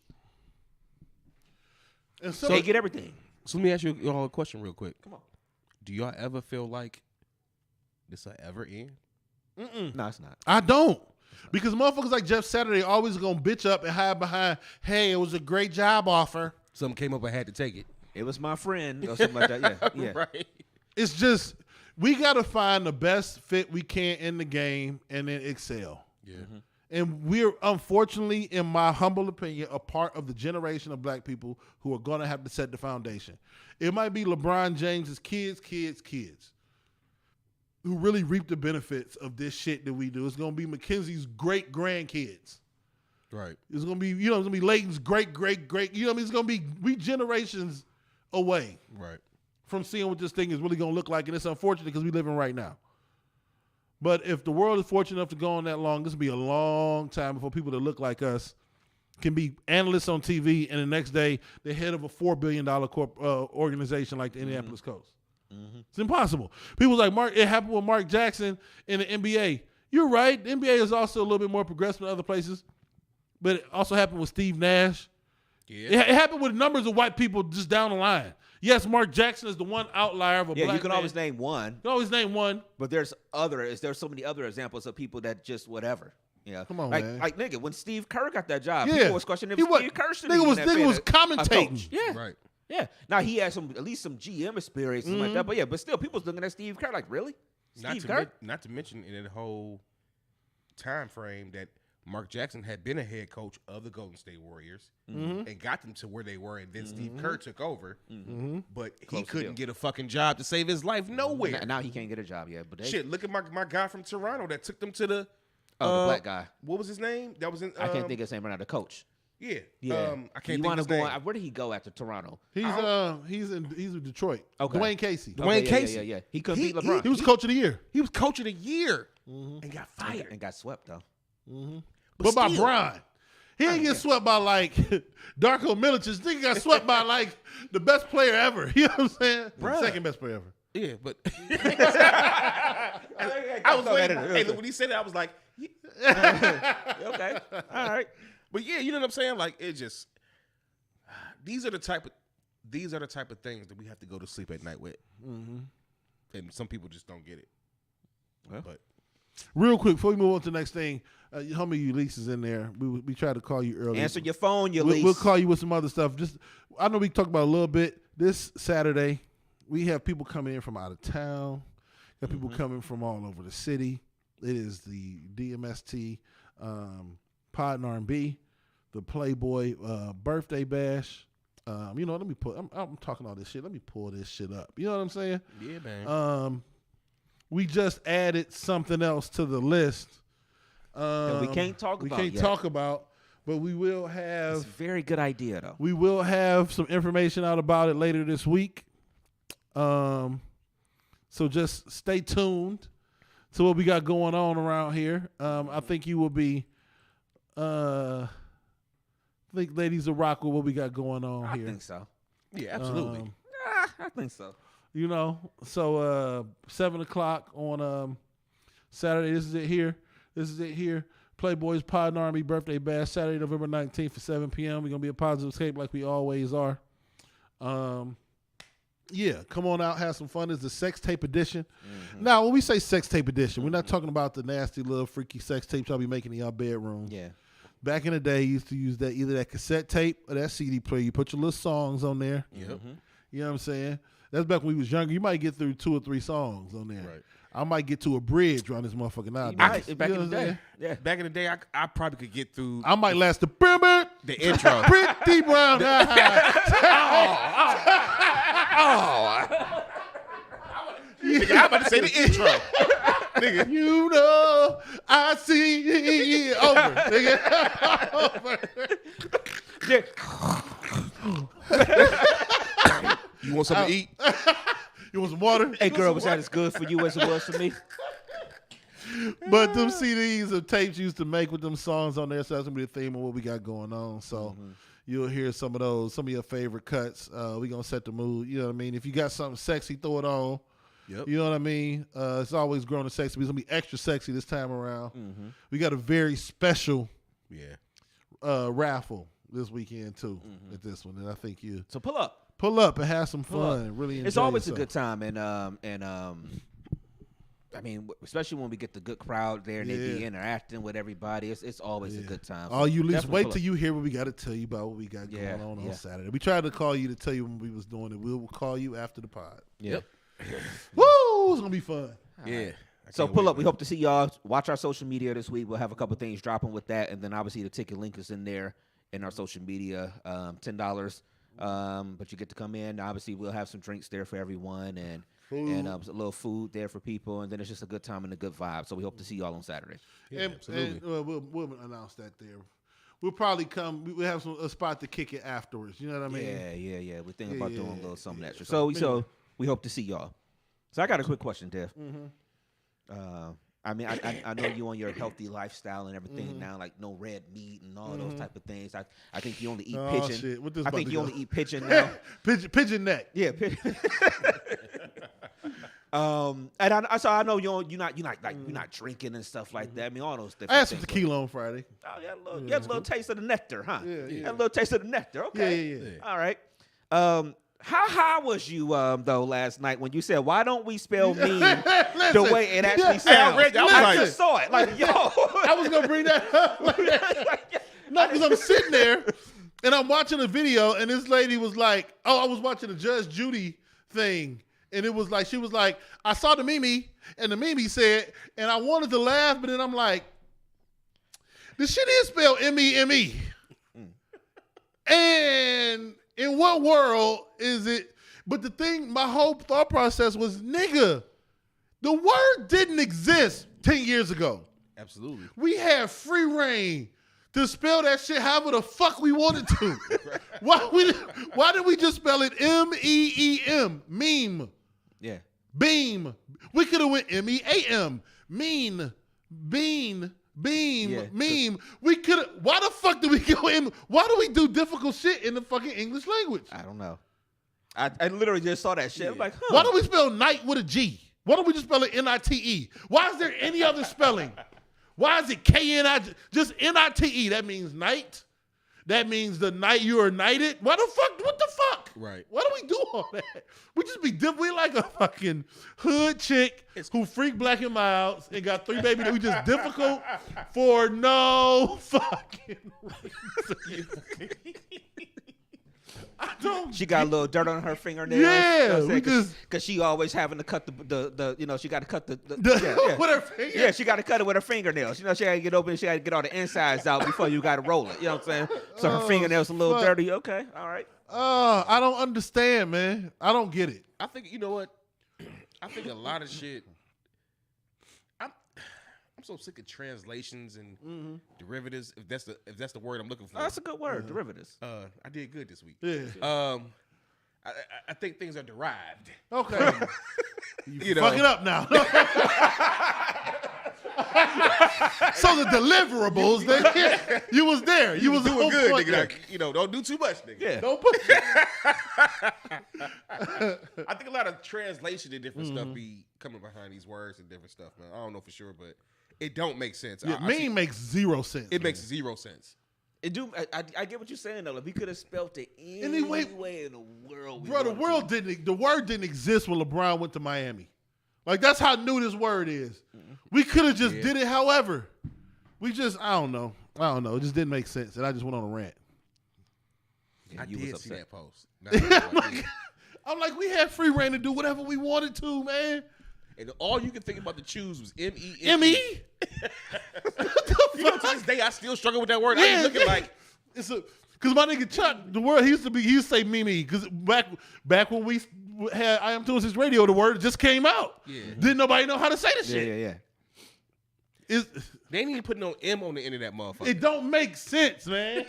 And so they get everything. So let me ask you all a question real quick. Come on. Do y'all ever feel like this will ever end? No, it's not. I don't. Because motherfuckers like Jeff Saturday always gonna bitch up and hide behind, hey, it was a great job offer. Something came up, I had to take it. It was my friend or something like that. Yeah. Right. It's just, we gotta find the best fit we can in the game and then excel. Yeah. And we're, unfortunately, in my humble opinion, a part of the generation of black people who are going to have to set the foundation. It might be LeBron James's kids who really reap the benefits of this shit that we do. It's going to be Mackenzie's great-grandkids. Right. It's going to be, it's going to be Leighton's great-great-great. It's going to be, we generations away from seeing what this thing is really going to look like. And it's unfortunate because we live in right now. But if the world is fortunate enough to go on that long, this will be a long time before people that look like us can be analysts on TV and the next day they're head of a $4 billion organization like the Indianapolis Colts. It's impossible. People like Mark. It happened with Mark Jackson in the NBA. You're right. The NBA is also a little bit more progressive than other places, but it also happened with Steve Nash. Yeah, it happened with numbers of white people just down the line. Yes, Mark Jackson is the one outlier of a black man. You can always name one. You can always name one. But there's so many other examples of people that just whatever. Yeah, come on, man. Like nigga, when Steve Kerr got that job, yeah. People was questioning if Steve Kerr should nigga was commentating. Yeah, right. Yeah. Now he had at least some GM experience and like that. But yeah, but still, people's looking at Steve Kerr like, really? Steve Kerr? Not to mention in that whole time frame that Mark Jackson had been a head coach of the Golden State Warriors and got them to where they were, and then Steve Kerr took over. But he couldn't get a fucking job to save his life nowhere. Now he can't get a job yet. But shit, look at my guy from Toronto that took them to the the black guy. What was his name? That was in. I can't think of his name right now. The coach. Yeah. I can't think of his name. Where did he go after Toronto? He's in Detroit. Okay. Dwayne Casey. Dwayne Casey. Yeah. He couldn't beat LeBron. He was coach of the year. He was coach of the year and got fired and got swept though. But by Brian. He didn't get swept by like Darko Milicic. This nigga got swept by like the best player ever. You know what I'm saying? Bruh. Second best player ever. Yeah, but I was waiting. Hey, look, when he said that, I was like, okay, all right. But yeah, you know what I'm saying? Like, it just these are the type of things that we have to go to sleep at night with, and some people just don't get it. Well. But real quick before we move on to the next thing, homie Ulysses is in there. We tried to call you earlier. Answer your phone, Ulysses. We'll call you with some other stuff. Just I know we talked about a little bit this Saturday. We have people coming in from out of town. Got people coming from all over the city. It is the DMST Pod and R&B, the Playboy birthday bash. Let me pull. I'm talking all this shit. Let me pull this shit up. You know what I'm saying? Yeah, man. We just added something else to the list. That we can't talk about. But we will have. It's a very good idea, though. We will have some information out about it later this week. So just stay tuned to what we got going on around here. I think you will be. I think ladies will rock with what we got going on here. I think so. Yeah, absolutely. I think so. So 7:00 on Saturday. This is it here. Playboy's Pod and Army birthday bash, Saturday, November 19th at 7 p.m. We're gonna be a positive escape like we always are. Yeah, come on out, have some fun. It's the sex tape edition. Now, when we say sex tape edition, we're not talking about the nasty little freaky sex tapes y'all be making in y'all bedroom. Yeah. Back in the day, you used to use that either that cassette tape or that CD player. You put your little songs on there. Yep. You know what I'm saying? That's back when we was younger. You might get through 2 or 3 songs on there. Right. I might get to a bridge around this motherfucker now. Back in the day. Yeah. Back in the day, I probably could get through. I might last the intro. Pretty brown eyes. Nigga, I'm about to say the intro. Nigga. You know, I see it. Over. Nigga. Over. You want something to eat? You want some water? Hey, girl, was that as good for you as it was for me? But them CDs or tapes used to make with them songs on there, so that's going to be the theme of what we got going on. So you'll hear some of those, some of your favorite cuts. We're going to set the mood. You know what I mean? If you got something sexy, throw it on. Yep. You know what I mean? It's always grown to sexy. It's going to be extra sexy this time around. We got a very special Yeah. raffle this weekend, too, at this one. And I think you... So pull up. Pull up and have some fun. Really enjoy It's always yourself. a good time, and I mean, especially when we get the good crowd there and they be interacting with everybody. It's always a good time. So all you least definitely wait pull till up. you hear what we got to tell you about what we got going on Saturday. We tried to call you to tell you when we was doing it. We'll call you after the pod. Yep. Woo! It's gonna be fun. Yeah. So pull up. We hope to see y'all. Watch our social media this week. We'll have a couple things dropping with that, and then obviously the ticket link is in there in our social media. $10, but you get to come in. Obviously, we'll have some drinks there for everyone, and a little food there for people, and then it's just a good time and a good vibe. So we hope to see y'all on Saturday. Yeah, absolutely. And, we'll announce that there. We'll probably come. We have a spot to kick it afterwards. You know what I mean? Yeah. We're thinking about doing a little something extra. So we hope to see y'all. So I got a quick question, Dev. I mean, I know you on your healthy lifestyle and everything now, like no red meat and all those type of things. I think you only eat pigeon. Shit. What this I about think to you go? only eat pigeon now. pigeon neck. Yeah. And I know you're not drinking and stuff like that. I mean, all those different I had some things. tequila on Friday. Oh, you had a little taste of the nectar, huh? Yeah. You had a little taste of the nectar. Okay. Yeah. All right. How high was you though last night when you said, "Why don't we spell mean the way it actually sounds?" I just saw it. Like, yo, I was gonna bring that up. No, because I'm sitting there and I'm watching a video, and this lady was like, "Oh, I was watching the Judge Judy thing." And it was like, she was like, I saw the Mimi, and the Mimi said, and I wanted to laugh, but then I'm like, this shit is spelled M-E-M-E. And in what world is it? But the thing, my whole thought process was, nigga, the word didn't exist 10 years ago. Absolutely. We had free reign to spell that shit however the fuck we wanted to. Why did we just spell it M-E-E-M? Meme. yeah. Beam. We could have went M-E-A-M. Mean. Bean. Beam. Yeah. Meme. We could have. Why the fuck did we go in? Why do we do difficult shit in the fucking English language? I don't know. I literally just saw that shit. I'm like, huh. Why do we spell night with a G? Why don't we just spell it N-I-T-E? Why is there any other spelling? Why is it K-N-I? Just N-I-T-E. That means night. That means the night you are knighted. Why the fuck? What the fuck? Right. Why do we do all that? We just be different. We like a fucking hood chick who freak black and milds and got 3 babies that we just difficult for no fucking reason. I don't. She got a little dirt on her fingernails. Yeah, you know we just because she always having to cut the you know, she got to cut the with her finger. Yeah, she got to cut it with her fingernails. You know, she got to get open. She got to get all the insides out before you got to roll it. You know what I'm saying? So her fingernails a little fuck. dirty. Okay, all right. I don't understand, man. I don't get it. I think, you know what? I think a lot of shit. I'm so sick of translations and derivatives. If that's the word I'm looking for. Oh, that's a good word, derivatives. I did good this week. Yeah. I think things are derived. Okay. You know, Fuck it up now. So the deliverables, you was there. You was doing on good, point nigga. there. Like, you know, don't do too much, nigga. Yeah. Don't put. I think a lot of translation and different stuff be coming behind these words and different stuff, man. I don't know for sure, but it don't make sense. Yeah, meme makes zero sense. It makes zero sense. It do. I get what you're saying though. Like, we could have spelt it any Anyway, way in the world. Bro, the word didn't exist when LeBron went to Miami. Like, that's how new this word is. We could have just did it however. We just, I don't know. It just didn't make sense. And I just went on a rant. I you was did see upset. that post. I'm like, we had free reign to do whatever we wanted to, man. And all you could think about to choose was M-E. M-E? You know, to this day, I still struggle with that word. I ain't looking like. It's because my nigga Chuck, the word he used to say Mimi. Because back when we had I Am 206 Radio, the word just came out. Yeah. Didn't nobody know how to say the shit. Yeah. They ain't even put no M on the end of that motherfucker. It don't make sense, man.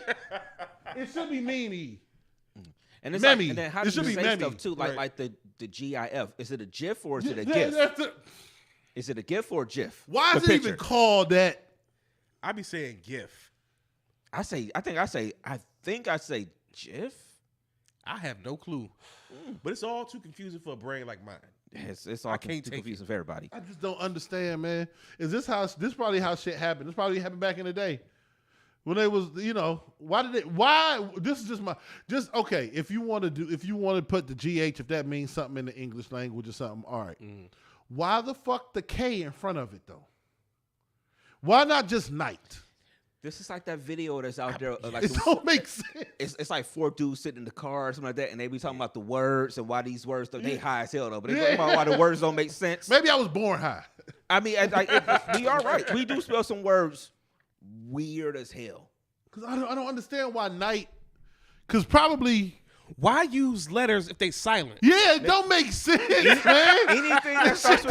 It should be Mimi. And it's Memmy. like, and then how It do should you be say Memmy. stuff too? Like Right. like the GIF. Is it a GIF or is it a Yeah, GIF? that's it. Is it a GIF or a GIF? Why is The it even picture. called that? I be saying GIF. I think I say GIF. I have no clue. But it's all too confusing for a brain like mine. It's all I can't too take confusing for everybody. I just don't understand, man. Is this probably how shit happened? This probably happened back in the day. When they was, why this is okay, if you want to put the GH, if that means something in the English language or something, all right. Why the fuck the K in front of it though? Why not just night? This is like that video that's out there. Like it don't make sense. It's like 4 dudes sitting in the car or something like that, and they be talking about the words and why these words, they high as hell though, but they talking about why the words don't make sense. Maybe I was born high. I mean, we are right. We do spell some words weird as hell. Because I don't understand why night. Because probably. Why use letters if they silent? Yeah, it don't make sense, man. Anything that starts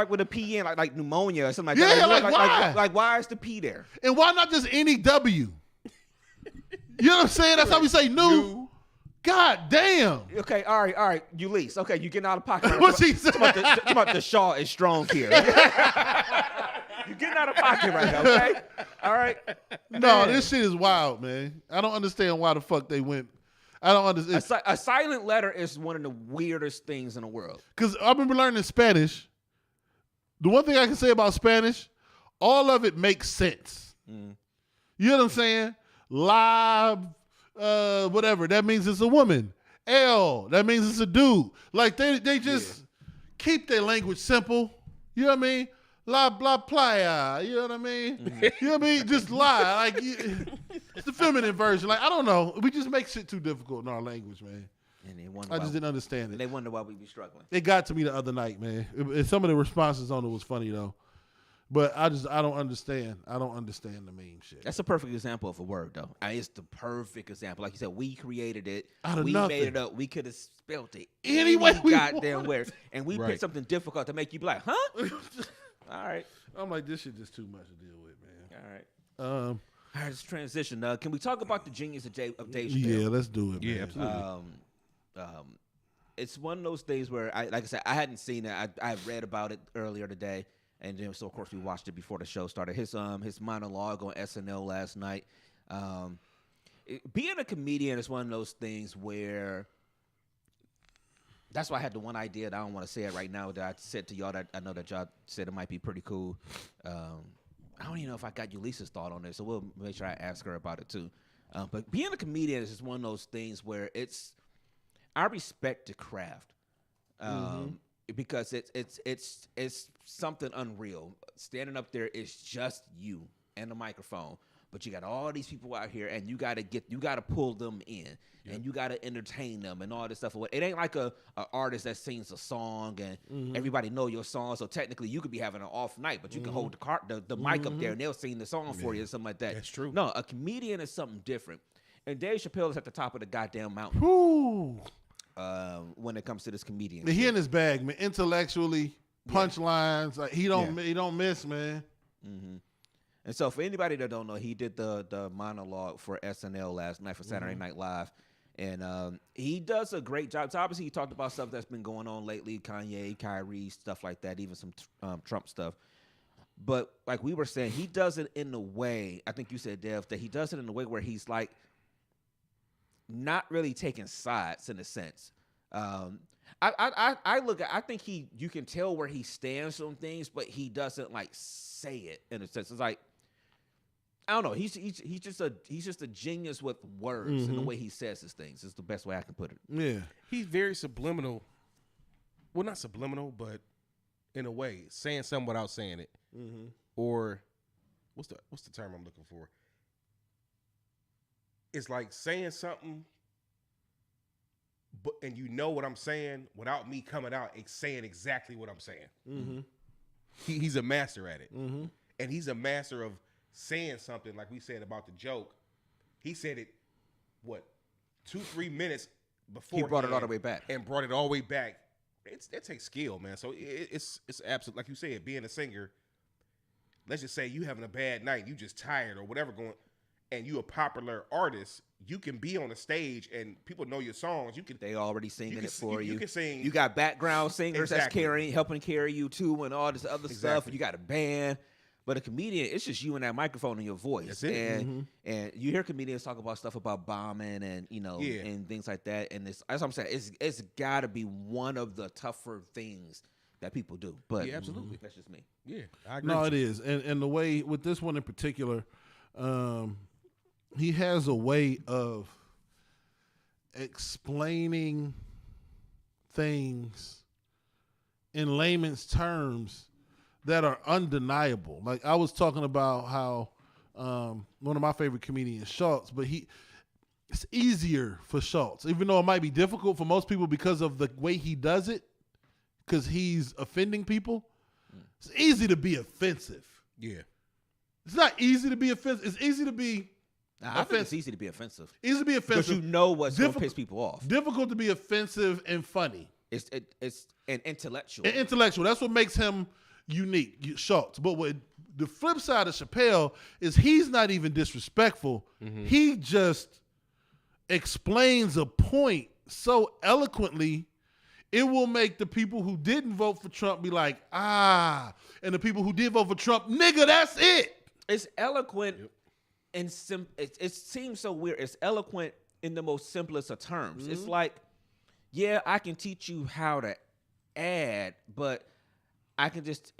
with a P in, like pneumonia or something like that. Yeah, like why? Like why is the P there? And why not just any W? You know what I'm saying? That's how we say new. God damn. Okay, all right. Ulysses. Okay, you getting out of pocket. What she said? About the Shaw is strong here. You getting out of pocket right now, okay? All right. No, this shit is wild, man. I don't understand why the fuck they went. I don't understand. A silent letter is one of the weirdest things in the world. Because I remember learning Spanish. The one thing I can say about Spanish, all of it makes sense. You know what I'm saying? Live, whatever. That means it's a woman. L, that means it's a dude. Like they just keep their language simple. You know what I mean? La blah playa, you know what I mean? You know what I mean? Just lie. Like it's the feminine version. Like I don't know. We just make shit too difficult in our language, man. And I just didn't understand it. They wonder why we be struggling. It got to me the other night, man. Some of the responses on it was funny though. But I don't understand. I don't understand the meme shit. That's a perfect example of a word, though. It's the perfect example. Like you said, we created it. We made it up. We could have spelled it any way we goddamn where. And we picked something difficult to make you be like, huh? All right. I'm like, this shit just too much to deal with, man. All right. All right, let's transition. Can we talk about the genius of Dave Chappelle? Yeah, let's do it, man. Yeah, absolutely. It's one of those things where, like I said, I hadn't seen it. I read about it earlier today. And then, so of course, we watched it before the show started. His monologue on SNL last night. Being a comedian is one of those things where. That's why I had the one idea that I don't want to say it right now that I said to y'all that I know that y'all said it might be pretty cool. I don't even know if I got Ulysses' thought on this, so we'll make sure I ask her about it too. But being a comedian is just one of those things where I respect the craft. Because it's something unreal. Standing up there is just you and the microphone, but you got all these people out here, and you got to pull them in, and you got to entertain them, and all this stuff. It ain't like a artist that sings a song and everybody know your song. So technically, you could be having an off night, but you can hold the mic up there, and they'll sing the song for you, or something like that. That's true. No, a comedian is something different, and Dave Chappelle is at the top of the goddamn mountain. Whew. When it comes to this comedian, he in his bag, man. Intellectually, punchlines, like he don't miss, man. And so, for anybody that don't know, he did the monologue for SNL last night for Saturday Night Live, and he does a great job. So obviously, he talked about stuff that's been going on lately, Kanye, Kyrie, stuff like that, even some Trump stuff. But like we were saying, he does it in a way. I think you said, Dev, that he does it in a way where he's like. Not really taking sides in a sense. I think you can tell where he stands on things, but he doesn't like say it in a sense. It's like I don't know. He's just a genius with words and the way he says his things is the best way I can put it. Yeah, he's very subliminal. Well, not subliminal, but in a way, saying something without saying it. Or what's the term I'm looking for? It's like saying something, and you know what I'm saying without me coming out and saying exactly what I'm saying. He's a master at it. And he's a master of saying something like we said about the joke. He said it, 2-3 minutes before he brought it all the way back. And brought it all the way back. It takes skill, man. So it's absolute, like you said, being a singer, let's just say you having a bad night, you just tired or whatever going, and you a popular artist, you can be on a stage and people know your songs. They already singing it for you. You can sing. You got background singers that's helping carry you too, and all this other stuff. And you got a band. But a comedian, it's just you and that microphone and your voice. That's it. And you hear comedians talk about stuff about bombing and and things like that. And that's what I'm saying. It's got to be one of the tougher things that people do. But absolutely, that's just me. Yeah, I agree. No, it is. And the way with this one in particular. he has a way of explaining things in layman's terms that are undeniable. Like I was talking about how one of my favorite comedians, Schultz, but it's easier for Schultz, even though it might be difficult for most people because of the way he does it, because he's offending people. It's easy to be offensive. Yeah. It's not easy to be offensive. It's easy to be I think it's easy to be offensive. Easy to be offensive. Because you know what's going to piss people off. Difficult to be offensive and funny. It's an intellectual. Intellectual. That's what makes him unique, Schultz. But what the flip side of Chappelle is he's not even disrespectful. Mm-hmm. He just explains a point so eloquently, it will make the people who didn't vote for Trump be like, and the people who did vote for Trump, nigga, that's it. It's eloquent. Yep. And it seems so weird. It's eloquent in the most simplest of terms. Mm-hmm. It's like, yeah, I can teach you how to add, but I can just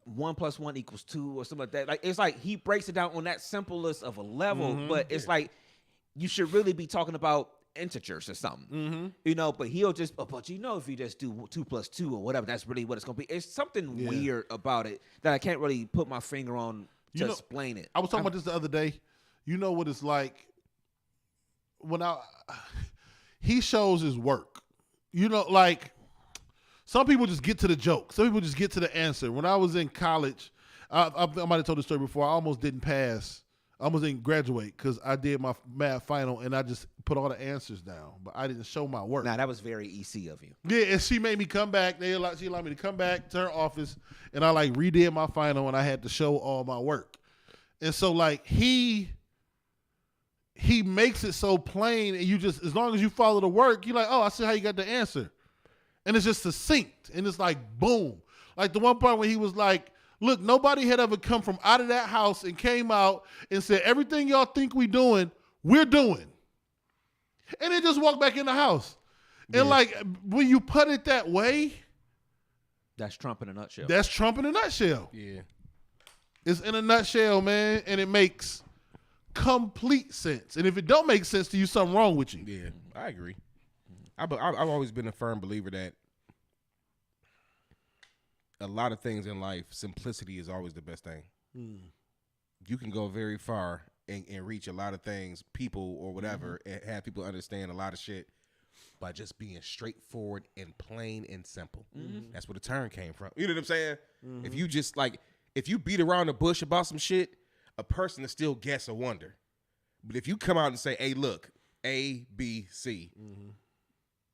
1 + 1 = 2 or something like that. Like it's like he breaks it down on that simplest of a level, but it's like you should really be talking about integers or something, But he'll just, but if you just do 2 + 2 or whatever, that's really what it's gonna be. It's something weird about it that I can't really put my finger on to explain it. I was talking about this the other day. You know what it's like when he shows his work. Like some people just get to the joke. Some people just get to the answer. When I was in college, I might have told the story before. I almost didn't pass. I almost didn't graduate because I did my math final and I just put all the answers down, but I didn't show my work. Nah, that was very EC of you. Yeah, and she made me come back. She allowed me to come back to her office, and I redid my final, and I had to show all my work. And so he makes it so plain, and you just, as long as you follow the work, you're like, oh, I see how you got the answer. And it's just succinct, and it's like, boom. Like the one part where he was like, look, nobody had ever come from out of that house and came out and said, everything y'all think we doing, we're doing. And then just walk back in the house. Yeah. And when you put it that way. That's Trump in a nutshell. That's Trump in a nutshell. Yeah. It's in a nutshell, man, and it makes complete sense. And if it don't make sense to you, something wrong with you. Yeah, I agree. I've always been a firm believer that a lot of things in life, simplicity is always the best thing. You can go very far and reach a lot of things, people or whatever, and have people understand a lot of shit by just being straightforward and plain and simple. That's where the term came from. You know what I'm saying? If you just if you beat around the bush about some shit, a person will still guess or wonder. But if you come out and say, hey, look, A, B, C,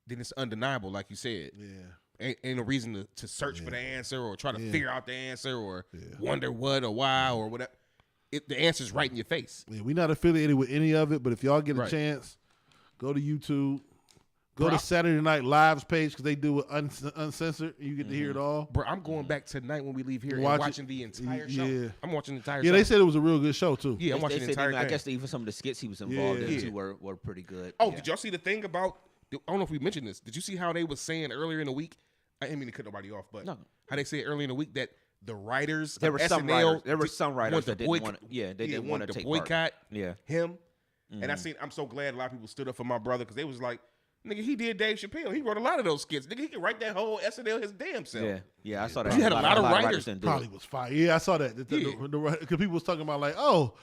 then it's undeniable, like you said. Yeah. Ain't no reason to search for the answer or try to figure out the answer or wonder what or why or whatever. The answer's right in your face. Yeah, we're not affiliated with any of it, but if y'all get a chance, go to YouTube. Go to Saturday Night Live's page because they do it uncensored. You get to hear it all. Bro, I'm going back tonight when we leave here and watching the entire show. Yeah. I'm watching the entire show. Yeah, they said it was a real good show, too. Yeah, I'm watching the entire thing. I guess even some of the skits he was involved in, too, were pretty good. Oh, did y'all see the thing about, I don't know if we mentioned this. Did you see how they was saying earlier in the week? I didn't mean to cut nobody off, but how they said earlier in the week that the writers there were some SNL writers that didn't want to didn't want to take boycott him. And I'm so glad a lot of people stood up for my brother because they was like, nigga, he did Dave Chappelle. He wrote a lot of those skits. Nigga, he can write that whole SNL his damn self. Yeah, I saw that. He had a lot of writers. Probably was fire. Yeah, I saw that. Because people was talking about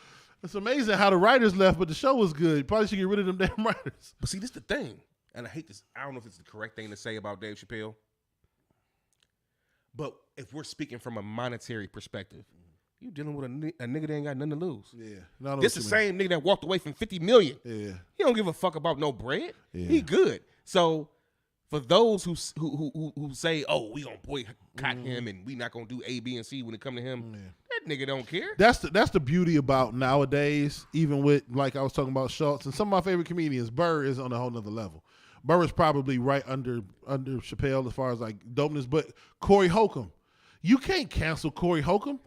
it's amazing how the writers left, but the show was good. Probably should get rid of them damn writers. But see, this is the thing, and I hate this. I don't know if it's the correct thing to say about Dave Chappelle, but if we're speaking from a monetary perspective, you dealing with a nigga that ain't got nothing to lose. Yeah. This the same nigga that walked away from $50 million. Yeah. He don't give a fuck about no bread. Yeah. He good. So for those who say, oh, we gonna boycott him and we not gonna do A, B, and C when it come to him, that nigga don't care. That's the beauty about nowadays, even with, like I was talking about Schultz and some of my favorite comedians, Burr is on a whole nother level. Burr is probably right under Chappelle as far as dopeness, but Corey Holcomb, you can't cancel Corey Holcomb.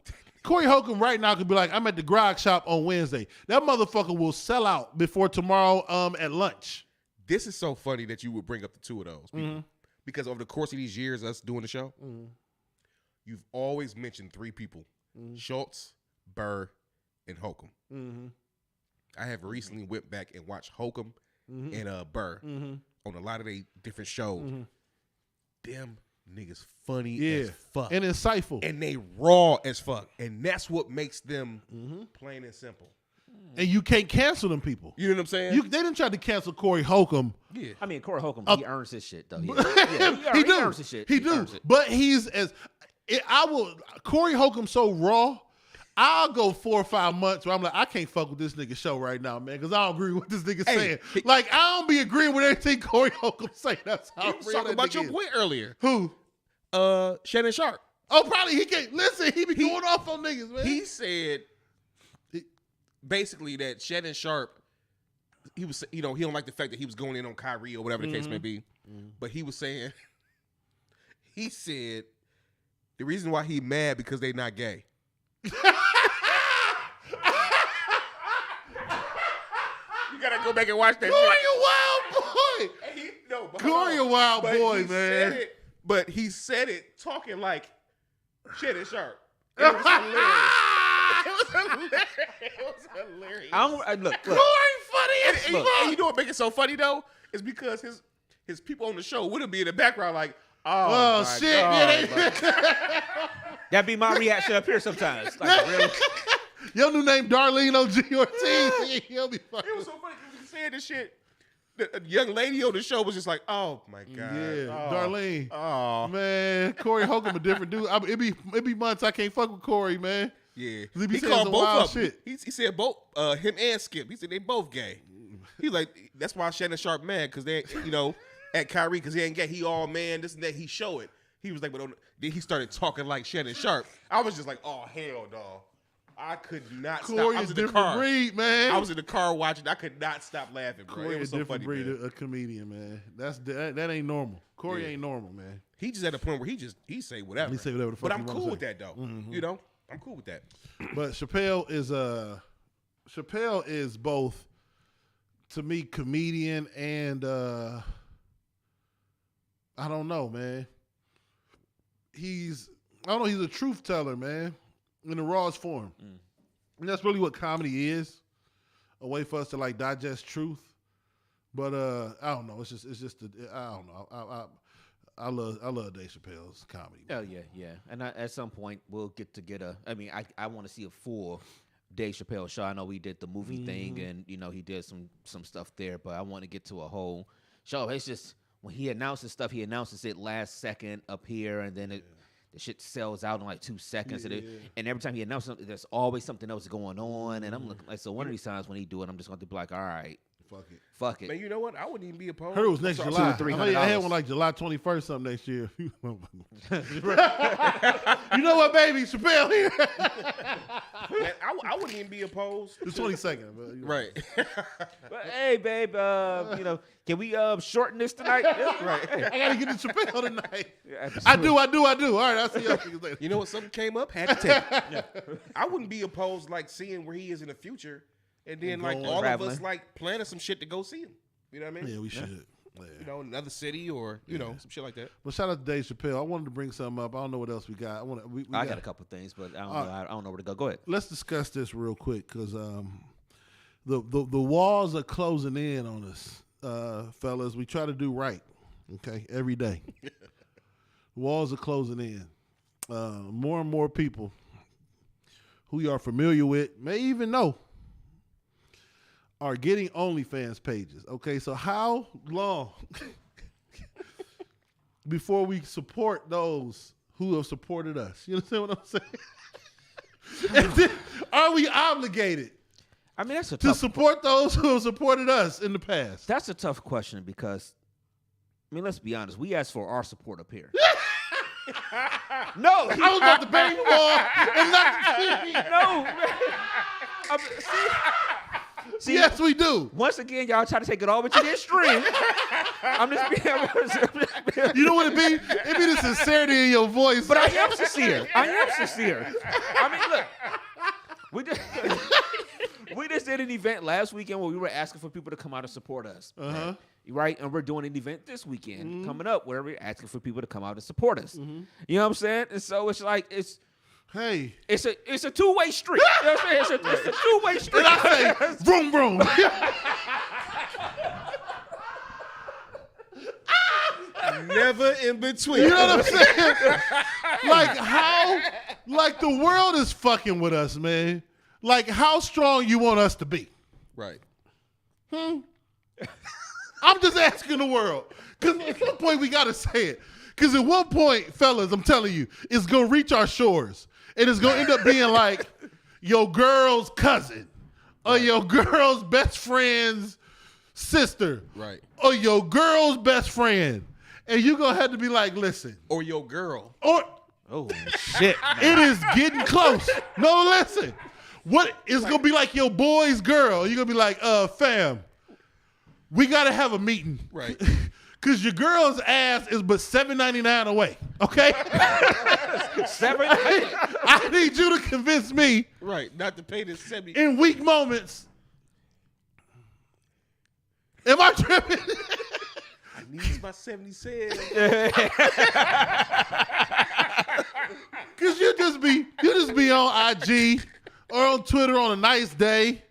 Corey Holcomb right now could be like, I'm at the Grog Shop on Wednesday. That motherfucker will sell out before tomorrow at lunch. This is so funny that you would bring up the two of those people. Because over the course of these years, us doing the show, you've always mentioned three people, Schultz, Burr, and Holcomb. Mm-hmm. I have recently went back and watched Holcomb and Burr on a lot of their different shows. Them niggas funny as fuck. And insightful. And they raw as fuck. And that's what makes them plain and simple. And you can't cancel them people. You know what I'm saying? They didn't try to cancel Corey Holcomb. Yeah. I mean, Corey Holcomb, he earns his shit though. He earns his shit. He do. But Corey Holcomb so raw. I'll go 4 or 5 months where I'm like, I can't fuck with this nigga show right now, man, because I don't agree with what this nigga saying. Like, I don't be agreeing with everything Corey Holcomb say. That's how you was talking about your boy earlier. Who? Shannon Sharp. Oh, probably he can't listen. He be going off on niggas, man. He said basically that Shannon Sharp, he was, he don't like the fact that he was going in on Kyrie or whatever the case may be. But he was saying, he said the reason why he mad because they not gay. You gotta go back and watch that. Corey, a wild boy. Corey, a wild boy, man. But he said it talking like Shannon Sharp. It was hilarious. It was hilarious. Look. Corey funny. And you know what makes it so funny though? Is because his people on the show wouldn't be in the background like, oh shit, God, that'd be my reaction up here sometimes. Like, really? Your new name Darlene O.G. Ortiz. He'll be funny. It was so funny because he said this shit. The young lady on the show was just like, oh my God. Yeah, Darlene. Oh. Man, Corey Holcomb a different dude. It be months I can't fuck with Corey, man. Yeah. He be saying called some both wild of them. shit. He said both, him and Skip. He said they both gay. He like, that's why Shannon Sharp mad, because they, at Kyrie, because he ain't gay. He all man, this and that. He show it. He was like, but then he started talking like Shannon Sharp. I was just like, oh, hell, dog. I could not stop. Corey I was is in the different car. breed, man. I was in the car watching. I could not stop laughing, bro. Corey It was a so different funny, breed, man. a comedian, man. That ain't normal. Corey ain't normal, man. He just at a point where he say whatever. He say whatever the fuck But he I'm wanna cool say. with that though. I'm cool with that. But Chappelle is both, to me, comedian and I don't know, man. He's a truth teller, man, in the rawest form. And that's really what comedy is. A way for us to like digest truth. But I don't know. It's just I don't know. I love Dave Chappelle's comedy. Oh yeah. And at some point we'll get I want to see a full Dave Chappelle show. I know we did the movie thing and he did some stuff there, but I want to get to a whole show. It's just when he announces stuff, he announces it last second up here, and then the shit sells out in like 2 seconds. Yeah. And every time he announces something, there's always something else going on. And I'm looking like, so one of these times when he do it, I'm just going to be like, all right, fuck it. Man, you know what? I wouldn't even be opposed. Heard it was next July. I had one like July 21st something next year. You know what, baby? Chappelle here. Man, I wouldn't even be opposed. The 22nd. But, right. But hey, babe, can we shorten this tonight? Right. I got to get to Chappelle tonight. I do. All right, I'll see y'all later. You know what? Something came up, had to take. I wouldn't be opposed like seeing where he is in the future. And then, like, all of us, like, planning some shit to go see him. You know what I mean? Yeah, we should. Yeah. Another city or, some shit like that. Well, shout out to Dave Chappelle. I wanted to bring something up. I don't know what else we got. I got a couple things, but I don't know where to go. Go ahead. Let's discuss this real quick because the walls are closing in on us, fellas. We try to do right, okay, every day. The walls are closing in. More and more people who you are familiar with, may even know, are getting OnlyFans pages. Okay, so how long before we support those who have supported us? You understand what I'm saying? And then, are we obligated that's a to support those who have supported us in the past? That's a tough question because, let's be honest. We asked for our support up here. No, I was about to bang the wall and not the TV. See, yes, we do. Once again, y'all try to take it all to the extreme. I'm just being. You know what it be? It be the sincerity in your voice. But I am sincere. Look, we just did an event last weekend where we were asking for people to come out and support us. Right? And we're doing an event this weekend coming up where we're asking for people to come out and support us. You know what I'm saying? And so it's like, Hey. It's a two-way street. You know what I'm saying? It's a two-way street. And I say, vroom, vroom. Never in between. You know what I'm saying? Like the world is fucking with us, man. Like how strong you want us to be. Right. I'm just asking the world. Because at some point we got to say it. Because at one point, fellas, I'm telling you, it's going to reach our shores. And it's going to end up being like your girl's cousin or your girl's best friend's sister. Right. Or your girl's best friend. And you're going to have to be like, listen. Or your girl. Or Oh, shit. it is getting close. No, listen. What it's going to be like your boy's girl. You're going to be like, fam, we got to have a meeting. Right. Because your girl's ass is but $7.99 away, okay? $7.99. I need you to convince me Right. Not to pay this 70. in weak moments. Am I tripping? I need my 70 cents. Because you just be on IG or on Twitter on a nice day.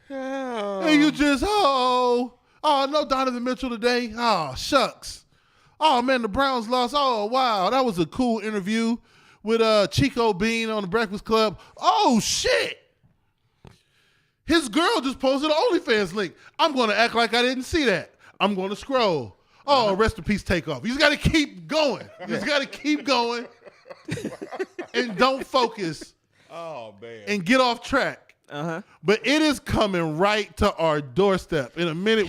And you just, no Donovan Mitchell today. Oh, shucks. Oh, man, the Browns lost. Oh, wow. That was a cool interview with Chico Bean on the Breakfast Club. Oh, shit. His girl just posted an OnlyFans link. I'm going to act like I didn't see that. I'm going to scroll. Oh, rest in peace, Takeoff. You just got to keep going. You just got to keep going and don't focus. Oh, man. And get off track. But it is coming right to our doorstep. In a minute,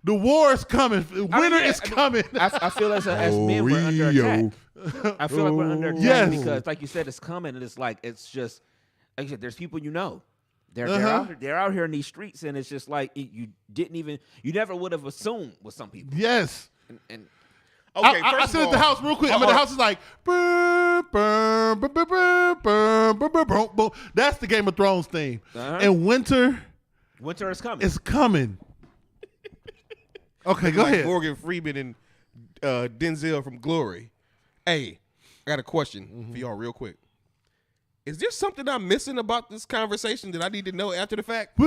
the war is coming. Winter is coming. I feel as men we're under attack. I feel like we're under attack because, like you said, it's coming, and it's like just like you said. There's people you know. They're out here in these streets, and it's just like you never would have assumed with some people. Yes. And Okay, I sit at the house real quick. I mean, the house is like, burr, burr, burr, burr, burr, burr, burr, burr, burr, burr. That's the Game of Thrones theme. And winter is coming. It's coming. Okay, go like ahead. Morgan Freeman and Denzel from Glory. Hey, I got a question for y'all real quick. Is there something I'm missing about this conversation that I need to know after the fact?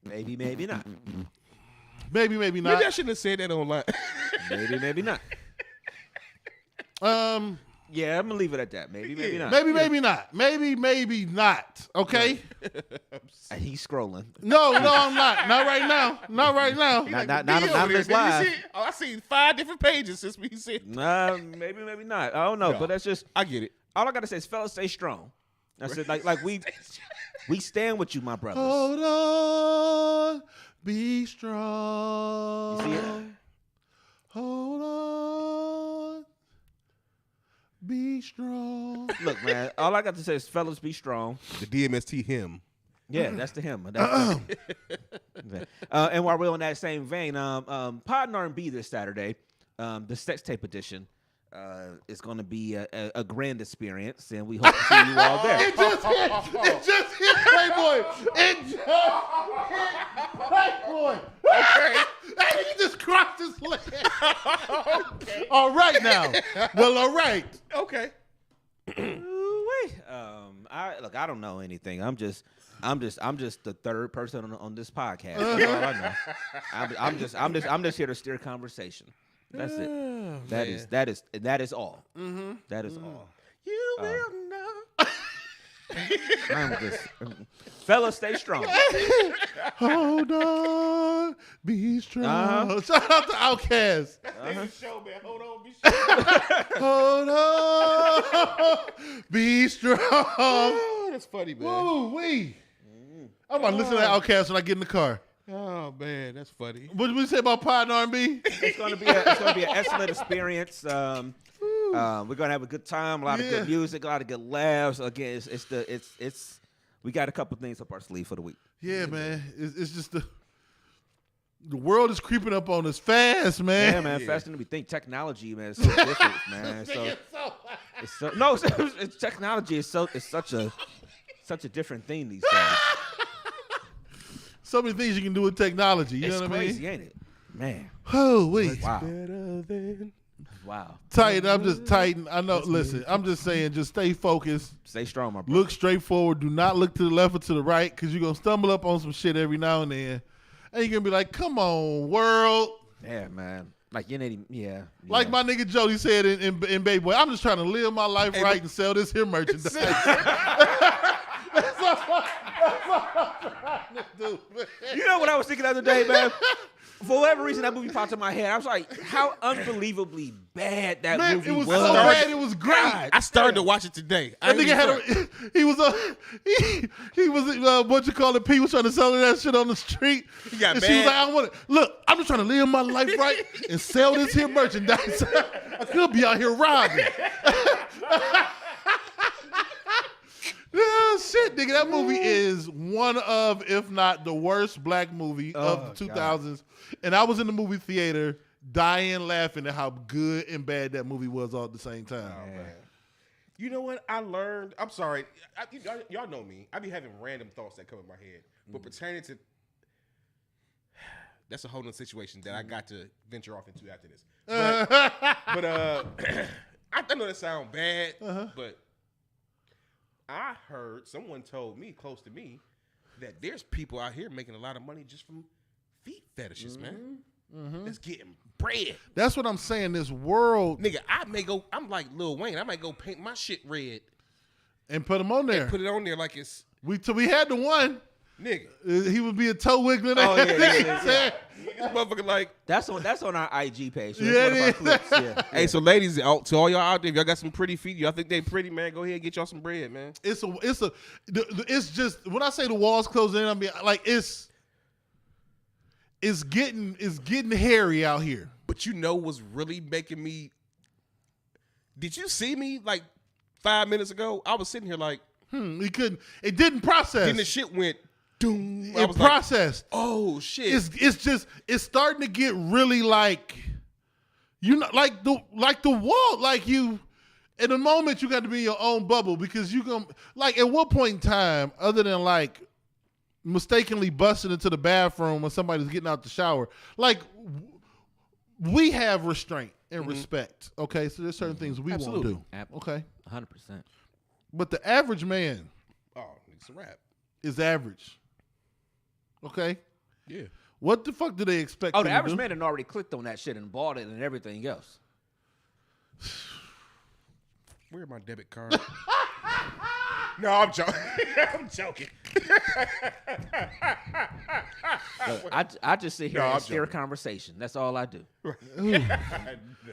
Maybe, maybe not. Maybe not. Maybe I shouldn't have said that online. Maybe not. Yeah, I'm gonna leave it at that. Maybe not. Maybe not. Maybe not. Okay. He's scrolling. No, I'm not. Not right now. Not right now. Not on this live. I see 5 different pages since we said. Maybe not. I don't know, but that's just. I get it. All I gotta say is, fellas, stay strong. That's it. Like we stand with you, my brothers. Hold on, be strong. You see it? Hold on, be strong. Look, man. All I got to say is, fellas, be strong. The DMST hymn. Yeah, that's the hymn. And while we're on that same vein, Pod and R&B this Saturday, the sex tape edition. It's going to be a grand experience, and we hope to see you all there. It just hit Playboy. It just hit Playboy. Okay. And he just crossed his leg. Okay. All right now. Well, all right. Okay. Wait. I don't know anything. I'm just the third person on this podcast. That's all I know. I'm just here to steer conversation. That's it. That is all. Mm-hmm. That is all. You will know. Fellas, stay strong. Hold on, be strong. Shout out to Outkast. Show, man. Hold on, be Hold on, be strong. Oh, that's funny, man. Woo wee. I'm about to listen to Outkast when I get in the car. Oh man, that's funny. What did we say about Pod and R&B? It's gonna be an excellent experience. We're gonna have a good time, a lot of good music, a lot of good laughs. Again, it's we got a couple things up our sleeve for the week. Yeah, man. It's just the world is creeping up on us fast, man. Yeah, man, faster than we think. Technology, man, is so different, man. It's technology is such a different thing these days. So many things you can do with technology. You know what I mean? It's crazy, ain't it? Man. Oh, wait. Wow. Better than Wow. Tighten. I'm just tighten. I know. Listen, I'm just saying, just stay focused. Stay strong, my brother. Look straight forward. Do not look to the left or to the right, because you're gonna stumble up on some shit every now and then, and you're gonna be like, "Come on, world." Yeah, man. Like you ain't. Yeah. Like my nigga Jody said in Baby Boy, I'm just trying to live my life right and sell this here merchandise. That's all I'm trying to do, man. You know what I was thinking the other day, man? For whatever reason, that movie popped in my head. I was like, how unbelievably bad that movie it was so bad, it was great. God, I started to watch it today. That nigga had he was what you call it, P was trying to sell her that shit on the street. He got and mad. she was like, I don't want it. Look, I'm just trying to live my life right and sell this here merchandise. I could be out here robbing. Yeah, shit, nigga. That movie is one of, if not the worst black movie of the 2000s. God. And I was in the movie theater dying laughing at how good and bad that movie was all at the same time. Oh, man. You know what I learned? I'm sorry. Y'all know me. I be having random thoughts that come in my head. But pertaining to... That's a whole nother situation that I got to venture off into after this. But I know that sounds bad, but I heard, someone told me, close to me, that there's people out here making a lot of money just from feet fetishes, man. That's getting bread. That's what I'm saying. This world, nigga, I'm like Lil Wayne. I might go paint my shit red and put them on there. And put it on there like it's. We had the one. Nigga, he would be a toe wiggling. Oh yeah. This motherfucker like that's on our IG page. So yeah. Hey, so ladies, to all y'all out there, if y'all got some pretty feet, y'all think they pretty, man, go ahead and get y'all some bread, man. It's just when I say the walls closing in, I mean like it's getting hairy out here. But you know what's really making me? Did you see me like 5 minutes ago? I was sitting here like, It didn't process. Then the shit went. Doom. It processed. Like, oh shit! It's starting to get really like, like the wall. Like you, in a moment, you got to be in your own bubble because you gonna like at what point in time, other than like mistakenly busting into the bathroom when somebody's getting out the shower, like we have restraint and respect. Okay, so there's certain things we won't do. Okay, 100%. But the average man, it's a wrap. Is average. Okay? Yeah. What the fuck do they expect? Oh, the average man had already clicked on that shit and bought it and everything else. Where's my debit card? No, I'm joking. I'm joking. Look, I just sit here and steer a conversation. That's all I do. No,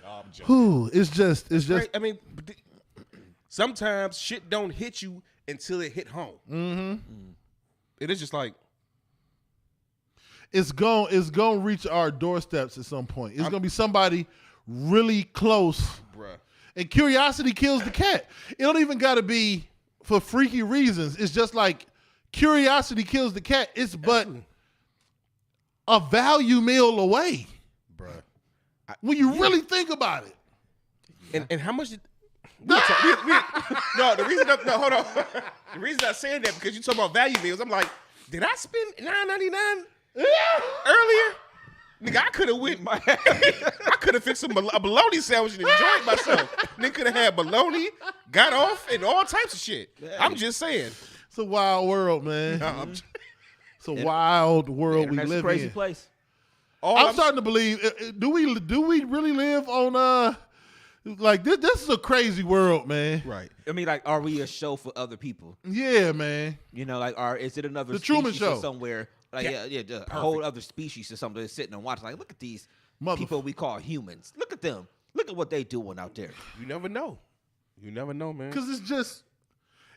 I'm joking. It's just. Right, I mean, sometimes shit don't hit you until it hit home. Mm-hmm. It is just like it's gonna reach our doorsteps at some point. It's gonna be somebody really close, bruh. And curiosity kills the cat. It don't even gotta be for freaky reasons. It's just like curiosity kills the cat. It's but a value meal away, bruh. When you really think about it. And how much did no, the reason hold on. The reason I'm saying that because you talking about value meals, I'm like, did I spend $9.99 earlier? Nigga, I could have went I could have fixed a bologna sandwich and enjoyed myself. Nigga could have had bologna, got off, and all types of shit. I'm just saying. It's a wild world, man. It's a wild world we live in. Crazy place. I'm starting to believe. Do we really live on like this is a crazy world, man. Right. I mean, like, are we a show for other people? Yeah, man. You know, like, is it another the Truman species Show or somewhere? Like, a whole other species or something that's sitting and watching. Like, look at these people we call humans. Look at them. Look at what they doing out there. You never know. You never know, man. Because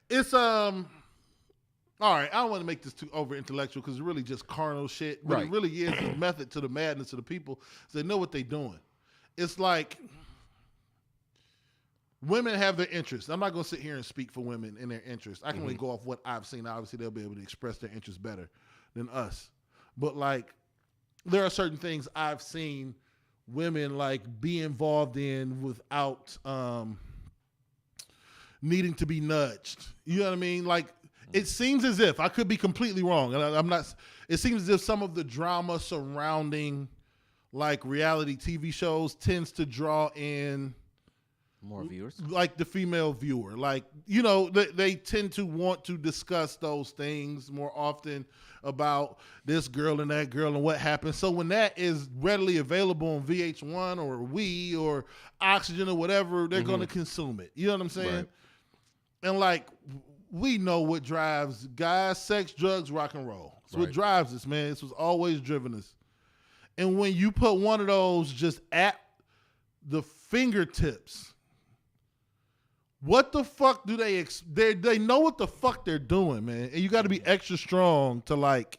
it's all right. I don't want to make this too over intellectual because it's really just carnal shit. But it really is a method to the madness of the people. So they know what they're doing. It's like women have their interests. I'm not going to sit here and speak for women in their interests. I can only go off what I've seen. Obviously, they'll be able to express their interests better than us. But like, there are certain things I've seen women like be involved in without needing to be nudged. You know what I mean? Like, it seems as if, I could be completely wrong, and I'm not, it seems as if some of the drama surrounding like reality TV shows tends to draw in more viewers, like the female viewer. Like, you know, they tend to want to discuss those things more often about this girl and that girl and what happened. So when that is readily available on VH1 or We or Oxygen or whatever, they're going to consume it. You know what I'm saying? Right. And like, we know what drives guys, sex, drugs, rock and roll. It's what drives us, man. This was always driven us. And when you put one of those just at the fingertips, what the fuck do they know what the fuck they're doing, man. And you got to be extra strong to like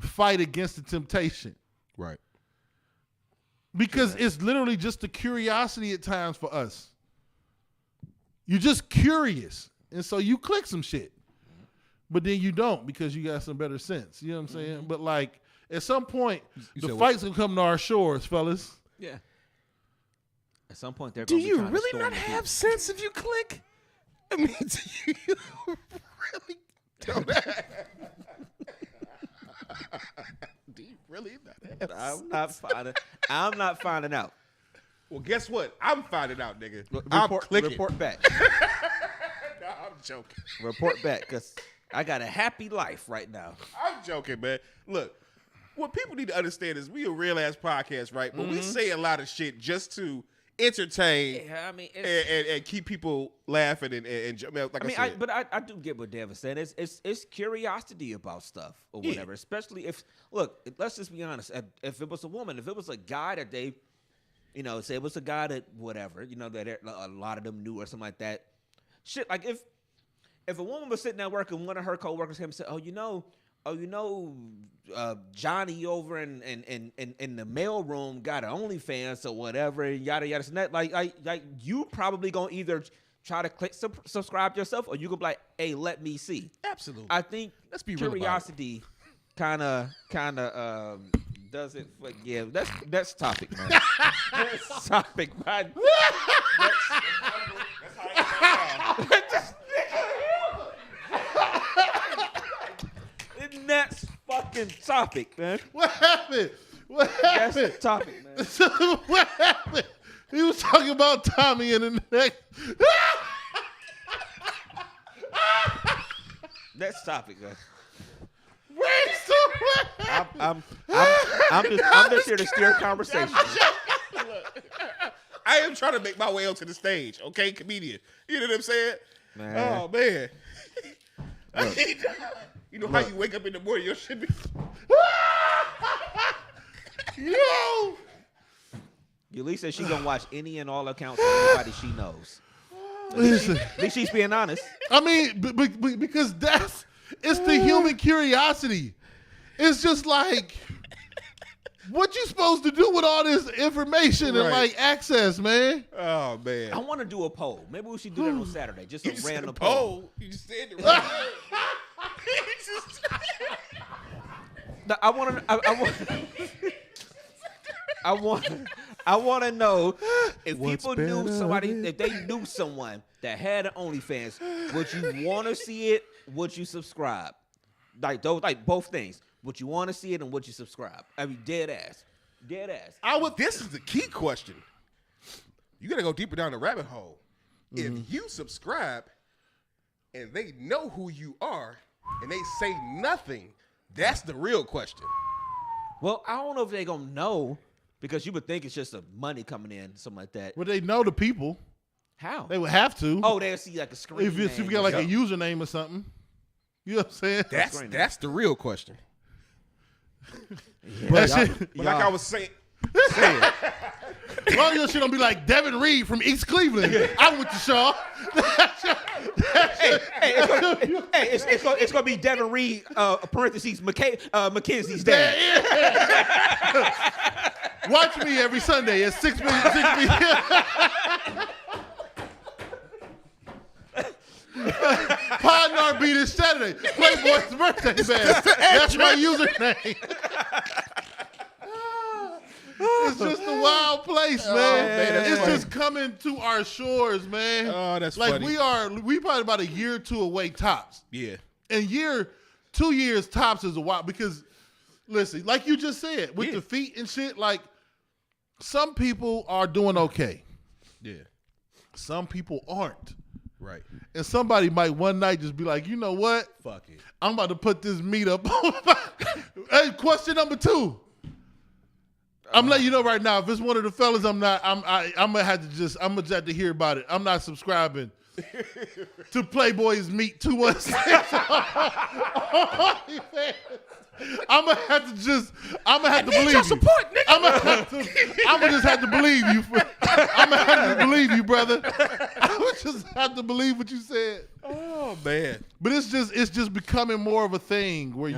fight against the temptation. Right. Because it's literally just the curiosity at times for us. You're just curious. And so you click some shit. But then you don't because you got some better sense. You know what I'm saying? But like at some point, the fights will come to our shores, fellas. Yeah. At some point, they're do going to be you trying really to not have sense if you click? I mean, do you really don't have? Do you really not have? I'm not finding out. Well, guess what? I'm finding out, nigga. I'm clicking. Report back. No, I'm joking. Report back, because I got a happy life right now. I'm joking, man. Look, what people need to understand is we a real ass podcast, right? But we say a lot of shit just to entertain, Yeah, I mean, and keep people laughing and like I said. I do get what Dev is saying. It's curiosity about stuff or whatever. Especially if let's just be honest. If it was a woman, if it was a guy that they, you know, say it was a guy that whatever, you know, that a lot of them knew or something like that. Shit, like if a woman was sitting there working, one of her coworkers came and said, Johnny over in the mailroom got an OnlyFans or whatever, and yada yada. So that, like you probably gonna either try to click subscribe yourself, or you could be like, hey, let me see. Absolutely. I think Let's be real about it. curiosity kind of does it. Yeah, that's topic, man. That's topic, man. That's fucking topic, man. What happened? That's the topic, man. What happened? He was talking about Tommy in the neck. That's topic, man. I'm just here to steer conversation. I am trying to make my way onto the stage, okay, comedian. You know what I'm saying? Man. Oh man. You know how you wake up in the morning, your shit be. Yo. Yulisa says she's gonna watch any and all accounts of anybody she knows. Listen. At least she's being honest. I mean, because it's the human curiosity. It's just like, what you supposed to do with all this information and like access, man? Oh man. I want to do a poll. Maybe we should do that on Saturday. Just a You random said poll. You just said it right. No, I want to know if people knew somebody, if they knew someone that had an OnlyFans, would you want to see it? Would you subscribe? Like those, like both things. Would you want to see it and would you subscribe? I mean, dead ass. This is the key question. You gotta go deeper down the rabbit hole. Mm-hmm. If you subscribe and they know who you are and they say nothing, that's the real question. Well, I don't know if they're gonna know because you would think it's just a money coming in, something like that. Well, they know the people. How? They would have to. Oh, they'll see like a screen. If you got like a username or something. You know what I'm saying? That's the real question. Yeah. But like I was saying. Well, your shit don't be like Devin Reed from East Cleveland. I went to Shaw. It's gonna be Devin Reed, parentheses, Mackenzie's dad. Watch me every Sunday at 6 p.m. Podnar beat this Saturday. Playboy's birthday band. That's my username. It's just a wild place, man. It's just coming to our shores, man. Oh, that's like funny. we probably about a year or two away tops. Yeah. And 2 years tops is a while because Listen, like you just said, with the feet and shit, like some people are doing okay. Yeah. Some people aren't. Right. And somebody might one night just be like, you know what? Fuck it. I'm about to put this meat up. Hey, question number 2. I'm letting you know right now, if it's one of the fellas, I'm gonna have to hear about it. I'm not subscribing to Playboy's Meat 216. I'm gonna have to believe you. Support, nigga. I'm gonna just have to believe you. I'm gonna have to believe you, brother. I'm gonna just have to believe what you said. Oh man. But it's just becoming more of a thing where you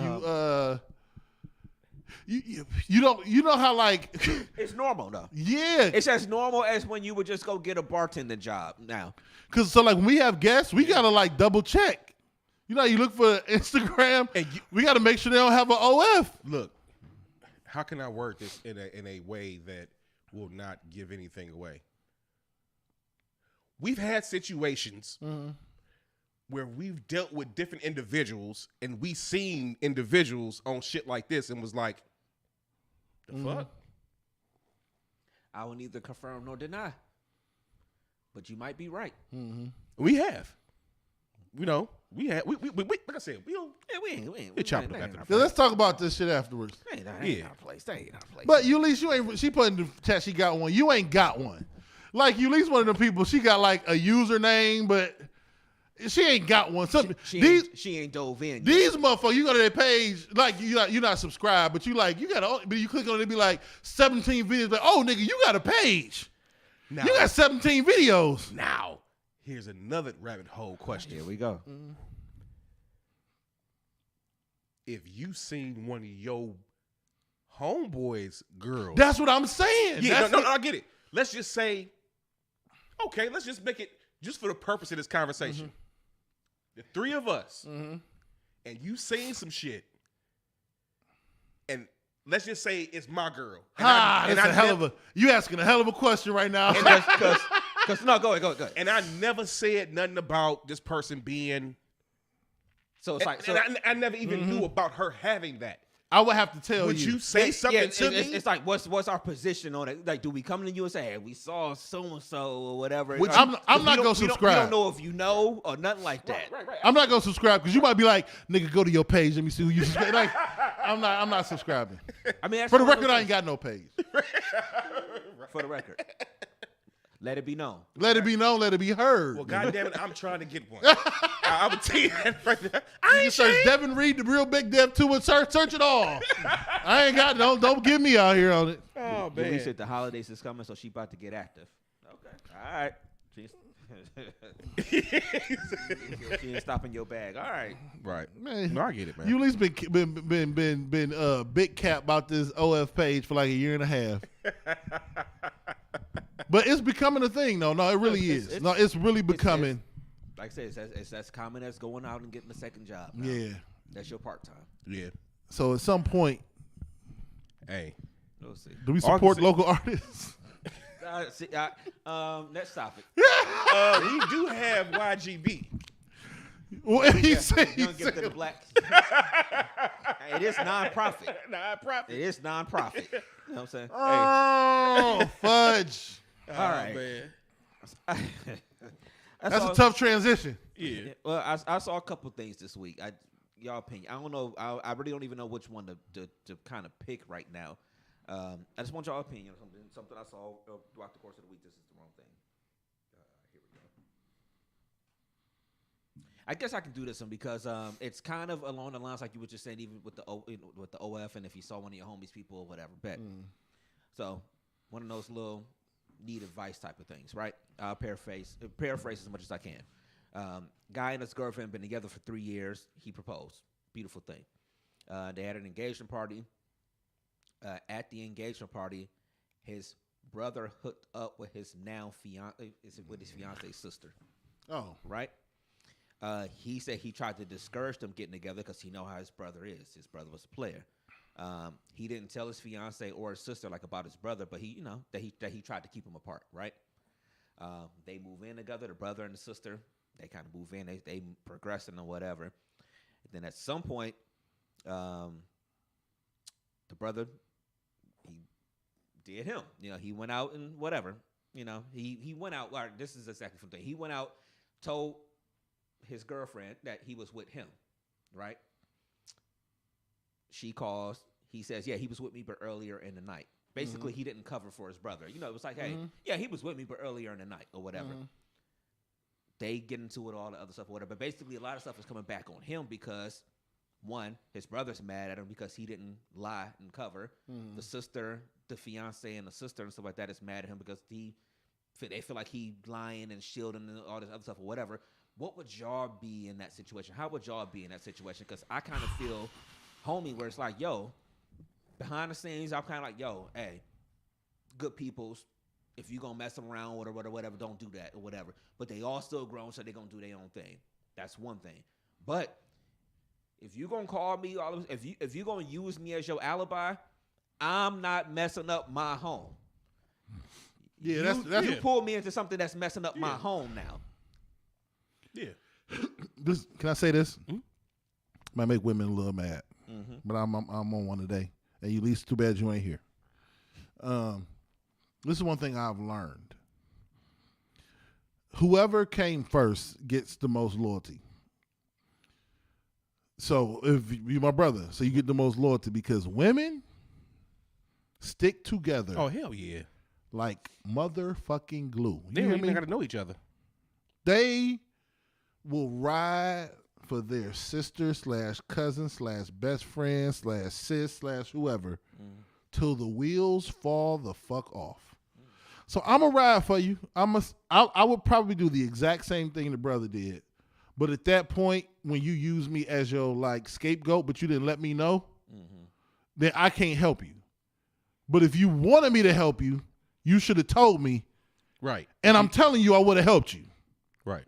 know how like It's normal though. Yeah. It's as normal as when you would just go get a bartending job now. Cause so like when we have guests, we gotta like double check. You know, you look for Instagram, and we gotta make sure they don't have an OF. Look, how can I word this in a way that will not give anything away? We've had situations where we've dealt with different individuals, and we seen individuals on shit like this, and was like, "The fuck." I will neither confirm nor deny, but you might be right. We have. You know, we had. We like I said, we don't. We chopping up after the Yeah, let's talk about this shit afterwards. Ain't our place. That ain't our place. But Ulysses, you ain't. She put in the chat she got one. You ain't got one. Like Ulysses, one of the people. She got like a username, but she ain't got one. She ain't dove in. These motherfuckers, you go to their page, like you're not subscribed, but you click on it, be like 17 videos. Like, oh nigga, you got a page. Now, You got 17 videos. now, here's another rabbit hole question. Here we go. If you seen one of your homeboys' girls, That's what I'm saying. yeah, That's no, I get it. Let's just say, okay, let's just make it just for the purpose of this conversation. The three of us, and you seen some shit, and let's just say it's my girl. And you asking a hell of a question right now. Cause no, go ahead. And I never said nothing about this person being. So it's like, I never even knew about her having that. I would have to tell Would you say something to me? It's like, what's our position on it? Like, do we come to you and say, hey, we saw so and so or whatever? I'm not gonna subscribe. We don't know if you know or nothing like that. Right. I'm not gonna subscribe because you might be like, nigga, go to your page. Let me see who you subscribe. Like, I'm not subscribing. I mean, for the record, I ain't got no page. For the record, let it be known. Let it be known. Let it be heard. Well, goddamn it, I'm trying to get one. I would tell you that right there. You can search Devin Reed, the real Big Dev 2, and search it all. I ain't got don't get me out here on it. Oh Man. man. Said the holidays is coming, so she about to get active. Okay, all right. She ain't stopping your bag. All right. Right. Man, No, I get it, man. You at least been big cap about this OF page for like a year and a half. But it's becoming a thing, though. No, it really is. It's really becoming. Like I said, it's as common as going out and getting a second job. Now. Yeah. That's your part time. Yeah. So at some point, Hey. We'll see. do we support local artists? Next topic. We do have YGB. Well, he said, You don't give it to the black. It is non-profit. It is non-profit. You know what I'm saying? oh, fudge. All right. Man. That's a tough transition. Yeah. Well, I saw a couple things this week. Y'all opinion. I don't know. I really don't even know which one to kind of pick right now. I just want y'all opinion on something I saw throughout the course of the week. This is the wrong thing. Here we go. I guess I can do this one because it's kind of along the lines like you were just saying, even with the OF, and if you saw one of your homies, people or whatever. Bet. So one of those little need advice type of things, right? I'll paraphrase as much as I can. Guy and his girlfriend been together for 3 years. He proposed. Beautiful thing. They had an engagement party. At the engagement party, his brother hooked up with his fiance's sister. Oh, right. He said he tried to discourage them getting together because he know how his brother is. His brother was a player. He didn't tell his fiance or his sister like about his brother, but he tried to keep them apart, right? They move in together, the brother and the sister. They kind of move in. They progressing or whatever. And then at some point, the brother, he did him. You know, he went out and whatever. You know, he went out. Like, this is exactly from thing. He went out, told his girlfriend that he was with him, right? She calls. He says, yeah, he was with me, but earlier in the night. Basically, he didn't cover for his brother. You know, it was like, hey, yeah, he was with me, but earlier in the night or whatever. They get into it, all the other stuff or whatever. But basically, a lot of stuff is coming back on him because, one, his brother's mad at him because he didn't lie and cover. The sister, the fiance, and the sister and stuff like that is mad at him because they feel like he lying and shielding and all this other stuff or whatever. What would y'all be in that situation? How would y'all be in that situation? Because I kind of feel, homie, where it's like, yo, behind the scenes, I'm kind of like, yo, hey, good peoples, if you gonna mess around with or whatever, don't do that or whatever. But they all still grown, so they gonna do their own thing. That's one thing. But if you gonna call me, if you gonna use me as your alibi, I'm not messing up my home. Yeah, you pull me into something that's messing up my home now. Yeah. Can I say this? Might make women a little mad, but I'm on one today. And at least too bad you ain't here. This is one thing I've learned. Whoever came first gets the most loyalty. So if you're my brother, so you get the most loyalty because women stick together. Oh, hell yeah. Like motherfucking glue. They don't even got to know each other. They will ride for their sister / cousin / best friend / sis / whoever till the wheels fall the fuck off. So I'm going to ride for you. I would probably do the exact same thing the brother did. But at that point, when you use me as your like scapegoat, but you didn't let me know, then I can't help you. But if you wanted me to help you, you should have told me. Right. And I'm telling you, I would have helped you. Right.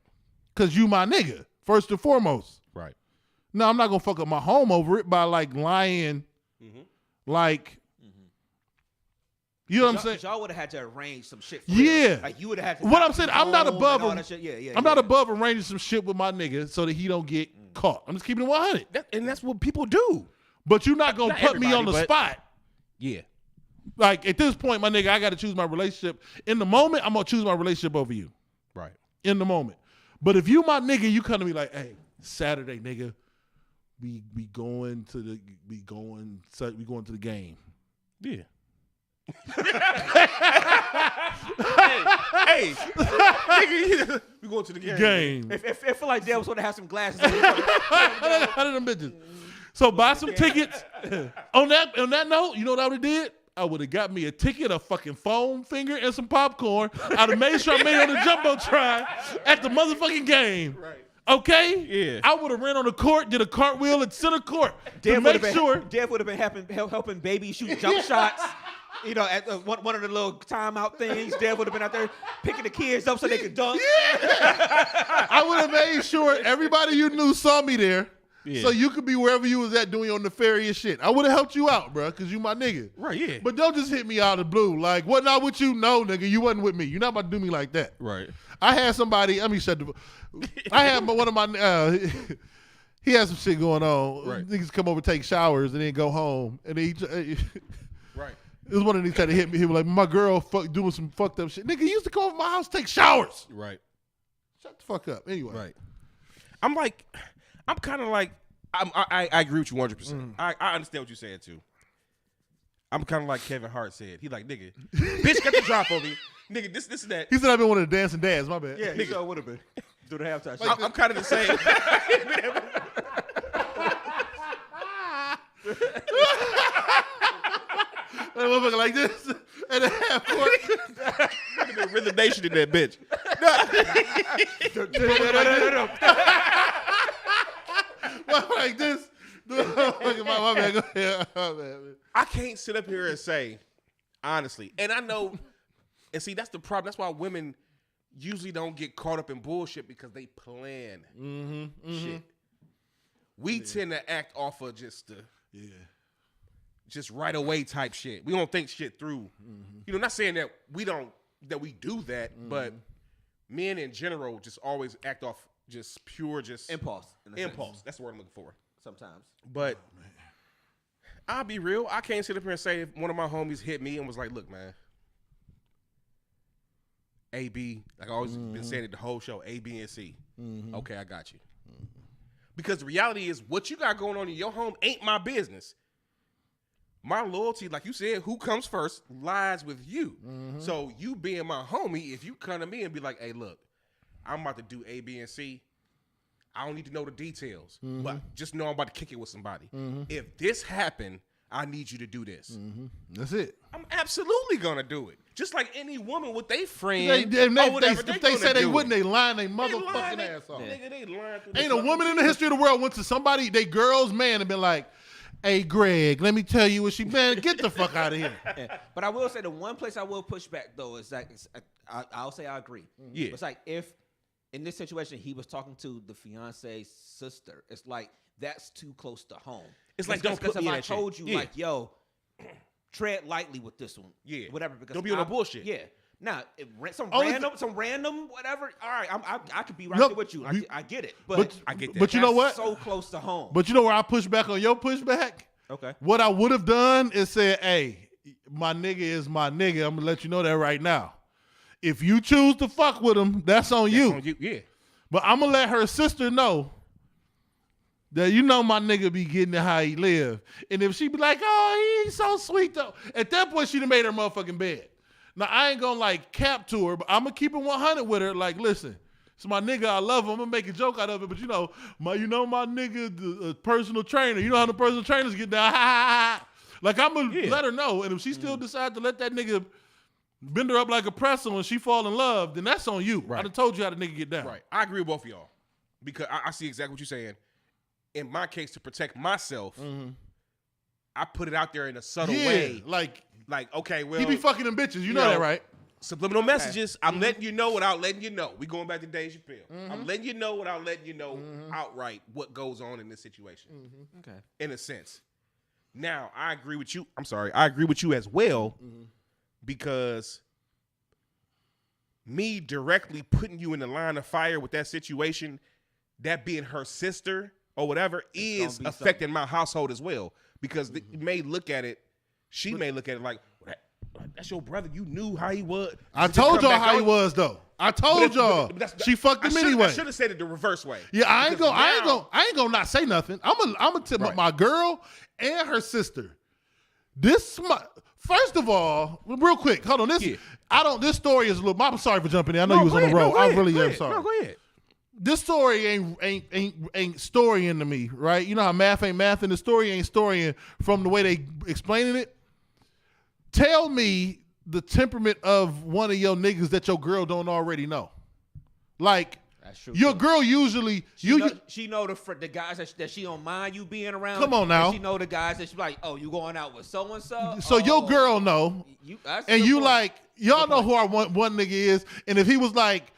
Because you my nigga, first and foremost. Right. No, I'm not going to fuck up my home over it by like lying. Like, you know what I'm saying? Y'all would have had to arrange some shit for Yeah. real. Like, you would have had to. What I'm saying, I'm not above all him. that shit. Yeah, I'm not above arranging some shit with my nigga so that he don't get caught. I'm just keeping it 100. And that's what people do. But you're not going to Not put me on the everybody, spot. Yeah. Like, at this point, my nigga, I got to choose my relationship. In the moment, I'm going to choose my relationship over you. Right. In the moment. But if you my nigga, you come to me like, hey, Saturday, nigga, we going to the game. Yeah. hey, nigga, we going to the game. If I feel like Dale was going to have some glasses. How did them bitches? So buy some tickets. On that note, you know what I would have did? I would have got me a ticket, a fucking foam finger, and some popcorn. I'd have made sure I made it on the Jumbotron at the motherfucking game. Right. Okay? Yeah. I would have ran on the court, did a cartwheel at center court to Dev would have been helping baby shoot jump shots. You know, at one of the little timeout things, Dev would have been out there picking the kids up so they could dunk. Yeah. I would have made sure everybody you knew saw me there. Yeah. So you could be wherever you was at doing your nefarious shit. I would have helped you out, bro, because you my nigga. Right, yeah. But don't just hit me out of the blue. Like, what not with you? No, nigga, you wasn't with me. You're not about to do me like that. Right. I had somebody, I had one of my, he had some shit going on. Right. Niggas come over, take showers, and then go home. And then right. It was one of these trying to hit me. He was like, my girl doing some fucked up shit. Nigga, you used to come over my house, take showers. Right. Shut the fuck up. Anyway. Right. I'm kind of like, I agree with you 100%. I understand what you're saying too. I'm kind of like Kevin Hart said. He like, nigga, bitch got the drop on me. Nigga, this and that. He said I've been one of the dancing dads, my bad. Yeah, he sure would have been. Do the halftime shit. I'm kind of the same. That motherfucker like this at the half court. Look at the Rhythm Nation in that bitch. Like this. My bad. Go ahead. My bad. I can't sit up here and say, honestly, and I know, and see, that's the problem. That's why women usually don't get caught up in bullshit because they plan shit. We tend to act off of just right away type shit. We don't think shit through. You know, not saying that we do that, but men in general just always act off just pure impulse. Impulse. That's the word I'm looking for. Sometimes. But I'll be real. I can't sit up here and say if one of my homies hit me and was like, look, man, A, B, like I always been saying it the whole show, A, B, and C. Okay, I got you. Because the reality is what you got going on in your home ain't my business. My loyalty, like you said, who comes first lies with you. So you being my homie, if you come to me and be like, hey, look, I'm about to do A, B, and C, I don't need to know the details, but just know I'm about to kick it with somebody. If this happened, I need you to do this. That's it. I'm absolutely gonna do it. Just like any woman with their friend. If they say they wouldn't, they lying their motherfucking ass off. Nigga, they lying through Ain't a woman in the history of the world went to somebody, they girl's man, and been like, hey, Greg, let me tell you what she, man, get the fuck out of here. Yeah. But I will say the one place I will push back, though, is that I'll say I agree. Yeah. It's like if in this situation he was talking to the fiance's sister, it's like that's too close to home. It's like, don't put me in if I that told shit. you, like, yo, tread lightly with this one. Yeah. Whatever. Because Don't be on no bullshit. Yeah. Now, some Only random, whatever. All right, I could be right No, there with you. I get it. But I get that. But you know what? So close to home. But you know where I push back on your pushback? Okay. What I would have done is said, hey, my nigga is my nigga. I'm going to let you know that right now. If you choose to fuck with him, that's on you. Yeah. But I'm going to let her sister know that you know my nigga be getting it how he live. And if she be like, oh, he's so sweet though. At that point, she'd have made her motherfucking bed. Now, I ain't going to like cap to her, but I'm going to keep it 100 with her. Like, listen, it's my nigga. I love him. I'm going to make a joke out of it. But my nigga, the personal trainer. You know how the personal trainers get down. Like, I'm going to let her know. And if she still decide to let that nigga bend her up like a pretzel and she fall in love, then that's on you. Right. I done told you how the nigga get down. Right. I agree with both of y'all. Because I see exactly what you're saying. In my case, to protect myself, I put it out there in a subtle way. Like, okay, well, he be fucking them bitches. You know that, right? Subliminal messages. I'm letting you know without letting you know. We going back to Dave Chappelle. I'm letting you know without letting you know outright what goes on in this situation. Okay. In a sense. Now, I agree with you. I'm sorry. I agree with you as well because me directly putting you in the line of fire with that situation, that being her sister or whatever, is affecting my household as well. Because they may look at it, she may look at it like, that's your brother. You knew how he was. I told y'all how he was, though. I told y'all. She fucked him anyway. I should have said it the reverse way. Yeah, I ain't gonna not say nothing. I'm gonna tell my girl and her sister. First of all, real quick, hold on. This story is a little. I'm sorry for jumping in. I know you was on the road. I really am sorry. No, go ahead. This story ain't storying to me, right? You know how math ain't math, and the story ain't storying from the way they explaining it. Tell me the temperament of one of your niggas that your girl don't already know. Like, your girl usually she know the guys that she don't mind you being around. Come on now. She know the guys that she like, oh, you going out with so and so. So your girl know, and you like y'all know who our one nigga is. And if he was like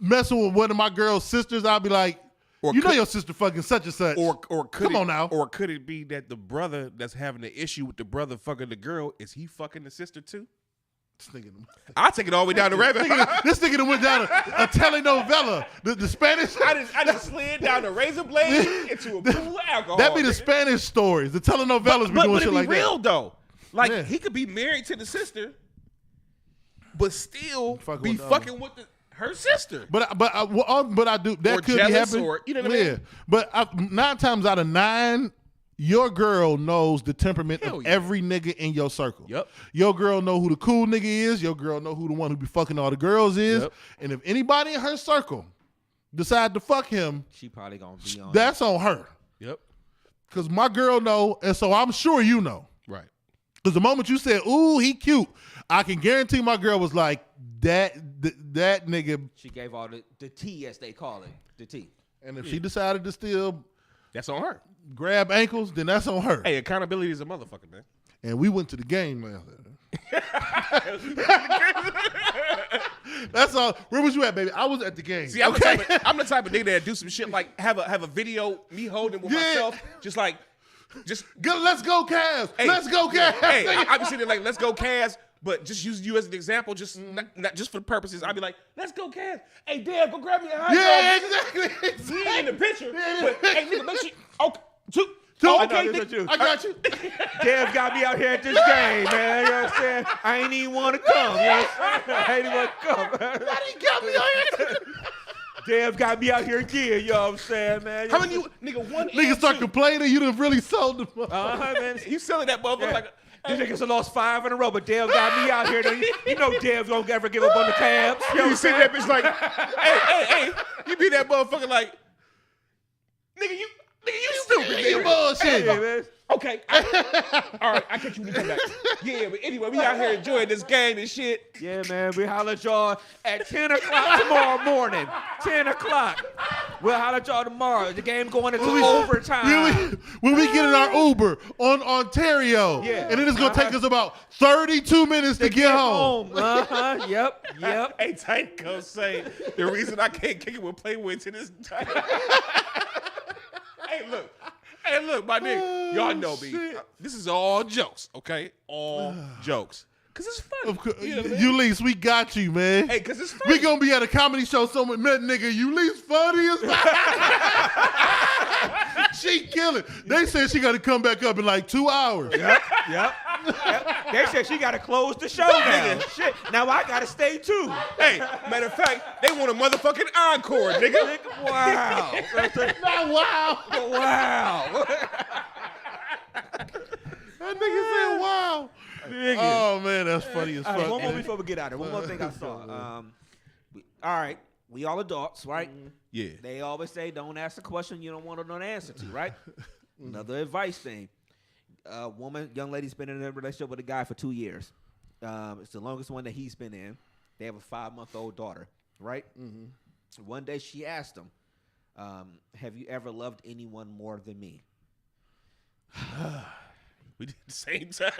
messing with one of my girl's sisters, I'd be like, know your sister fucking such and such. Or come on now. Or could it be that the brother that's having the issue with the brother fucking the girl, is he fucking the sister too? I take it all the way down the rabbit. This nigga went down a telenovela. The Spanish. I just slid down the razor blade into a pool of alcohol. That be the Spanish stories. The telenovelas be doing shit like that. But it be real though. Like he could be married to the sister, but still be fucking with her sister. But I do that or could be happening. Or, you know what I mean? But 9 times out of 9. Your girl knows the temperament of every nigga in your circle. Yep. Your girl know who the cool nigga is. Your girl know who the one who be fucking all the girls is. Yep. And if anybody in her circle decide to fuck him, she probably gonna be on. That's on her. Yep. Because my girl know, and so I'm sure you know. Right. Because the moment you said, "Ooh, he cute," I can guarantee my girl was like, that nigga. She gave all the tea, as they call it, the tea. And if she decided to still, that's on her. Grab ankles, then that's on her. Hey, accountability is a motherfucker, man. And we went to the game last That's all. Where was you at, baby? I was at the game. See, I'm the type of nigga that do some shit like have a video me holding with myself, just let's go Cavs. Hey, let's go Cavs. Hey, I be sitting there like, let's go Cavs. But just using you as an example, just not just for the purposes, I'd be like, let's go, Cavs. Hey, Dad, go grab me a hot dog. Exactly. We ain't in the picture. But, hey, nigga, make sure. Okay. Two. Okay, I got you. Dev got me out here at this game, man. You know what I'm saying? I ain't even want to come. You know what I'm saying? I ain't even want to come. Why he got me out here? Dev got me out here again. You know what I'm saying, man? How many nigga one? Niggas start complaining. You done really sold them. Man. You selling that motherfucker like? These niggas have lost 5 in a row, but Dev got me out here. You know Dev don't ever give up on the cabs. You see that bitch like, hey, you be that motherfucker like, nigga, you stupid. You bullshit. Hey, man. Okay. All right, I catch you when you come back. Yeah, but anyway, we out here enjoying this game and shit. Yeah, man, we holler at y'all at 10 o'clock tomorrow morning. 10 o'clock. We'll holler at y'all tomorrow. The game going into overtime. When we get in our Uber on Ontario, and then it's going to take us about 32 minutes to get home. Yep. Hey, Tight gonna say the reason I can't kick it with Playboy to this time. Hey, look, my nigga. Y'all know me. This is all jokes, okay? All jokes. Because it's funny. You know what I mean? Ulysses, we got you, man. Hey, because it's funny. We going to be at a comedy show somewhere. Man, nigga, Ulysses funny as fuck. She killing. They said she got to come back up in like 2 hours. Yep. They said she got to close the show now. Shit. Now I got to stay too. Hey, matter of fact, they want a motherfucking encore, nigga. Wow. Not wow. Wow. That nigga said wow. Oh, man, that's funny as fuck. Right, one more before we get out of here. One more thing I saw. All right. We all adults, right? Yeah. They always say don't ask a question you don't want to know the answer to, right? Another advice thing. Young lady's been in a relationship with a guy for 2 years. It's the longest one that he's been in. They have a 5-month-old daughter, right? Mm-hmm. One day she asked him, have you ever loved anyone more than me? We did the same time.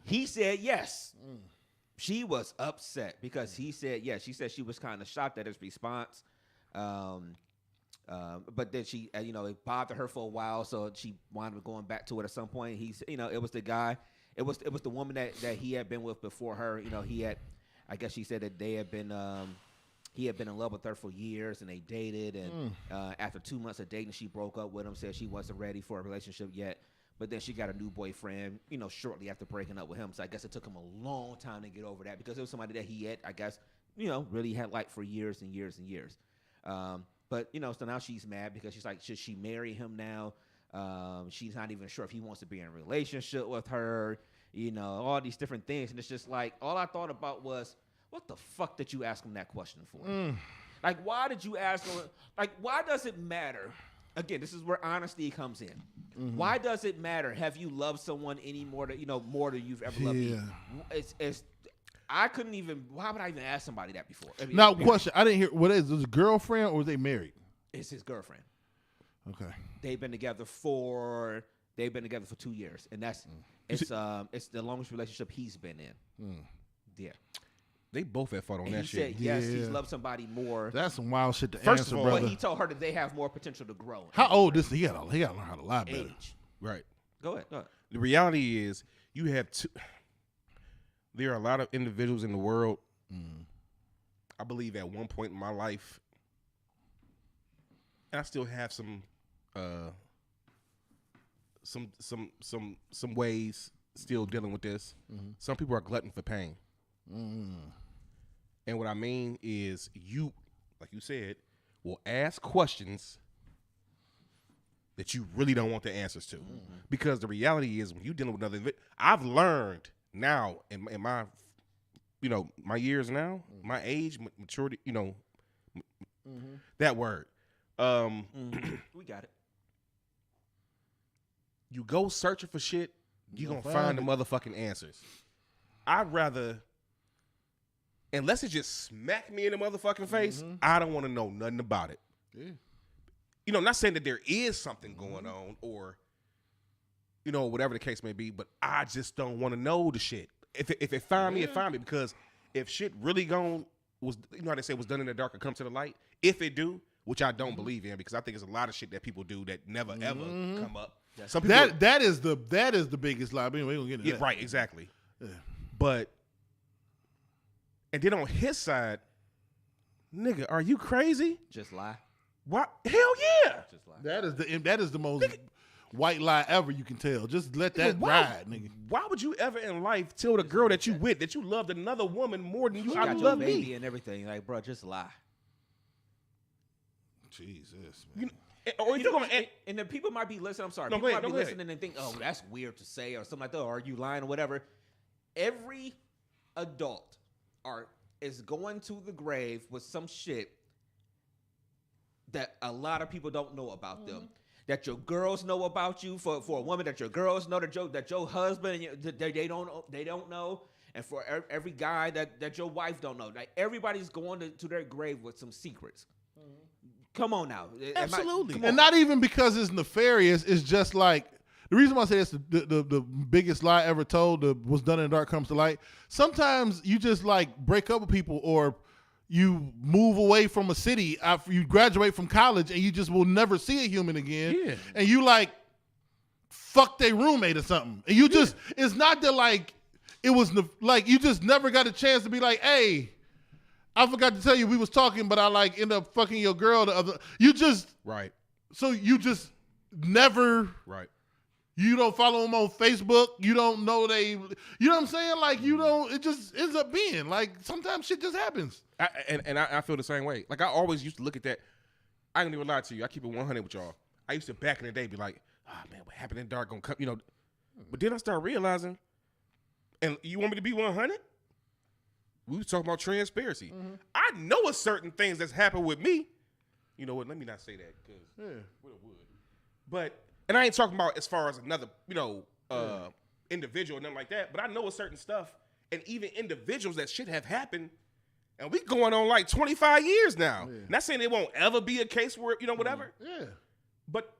He said yes. She was upset because he said yes. She said she was kind of shocked at his response. But then she, it bothered her for a while, so she wound up going back to it at some point. He's, it was the guy, it was the woman that he had been with before her. I guess she said that they had been, he had been in love with her for years, and they dated. And after 2 months of dating, she broke up with him. Said she wasn't ready for a relationship yet. But then she got a new boyfriend, shortly after breaking up with him. So I guess it took him a long time to get over that because it was somebody that he had, I guess, really had liked for years and years and years. But, so now she's mad because she's like, should she marry him now? She's not even sure if he wants to be in a relationship with her, all these different things. And it's just like, all I thought about was, what the fuck did you ask him that question for? Like, why did you ask him? Like, why does it matter? Again, this is where honesty comes in. Mm-hmm. Why does it matter? Have you loved someone any more that, more than you've ever loved me? I couldn't even, why would I even ask somebody that before? Now, question, I didn't hear, what is this, a girlfriend or was they married? It's his girlfriend. Okay. They've been together for 2 years. And that's, it's the longest relationship he's been in. Yeah. They both had fun on that shit. He said, yes, he's loved somebody more. That's some wild shit to First answer, of all, brother. But he told her that they have more potential to grow. How old is he? He gotta learn how to lie better. Age. Right. Go ahead. The reality is you have two. There are a lot of individuals in the world. I believe at one point in my life, and I still have some ways still dealing with this. Some people are glutton for pain. And what I mean is you, like you said, will ask questions that you really don't want the answers to. Because the reality is when you're dealing with another, I've learned now in my, my years now, my age, maturity, that word. We got it. You go searching for shit, you're going to find the motherfucking answers. I'd rather, unless it just smack me in the motherfucking face, I don't want to know nothing about it. Yeah. Not saying that there is something going on or, whatever the case may be, but I just don't want to know the shit. If it find me, it find me. Because if shit really was how they say was done in the dark or come to the light, if it do, which I don't believe in, because I think there's a lot of shit that people do that never ever come up. Some people that is the biggest lie. We ain't gonna get into that. Right, exactly. Yeah. But and then on his side, nigga, are you crazy? Just lie. What? Hell yeah. Just lie. That is the most. white lie ever you can tell. Just let that ride, nigga. Why would you ever in life tell the girl that you with that you loved another woman more than you got your love baby me and everything? Like, bro, just lie. Jesus, man. And then people might be listening. I'm sorry. No, People go ahead, might be go ahead. listening and think, oh, that's weird to say or something like that. Or are you lying or whatever? Every adult is going to the grave with some shit that a lot of people don't know about them. That your girls know about you. For a woman, that your girls know, that your husband they don't know. And for every guy that your wife don't know. Like, everybody's going to their grave with some secrets. Come on now. Absolutely. And not even because it's nefarious. It's just like, the reason why I say it's the biggest lie ever told, what's done in the dark comes to light. Sometimes you just like break up with people, or you move away from a city after you graduate from college, and you just will never see a human again. Yeah. And you like fuck their roommate or something. And you just, it's not that like, it was like, you just never got a chance to be like, hey, I forgot to tell you we was talking, but I like end up fucking your girl the other. You just Right. So you just never. Right. You don't follow them on Facebook. You don't know they. You know what I'm saying? Like, you don't. It just ends up being like, sometimes shit just happens. I feel the same way. Like, I always used to look at that. I ain't even lie to you. I keep it 100 with y'all. I used to back in the day be like, man, what happened in the dark gonna come, you know. But then I started realizing, and you want me to be 100? We was talking about transparency. I know a certain things that's happened with me. You know what? Let me not say that, because what it would. But, and I ain't talking about as far as another, individual or nothing like that. But I know a certain stuff, and even individuals that shit have happened, and we going on like 25 years now. Not saying it won't ever be a case where, whatever. Yeah. But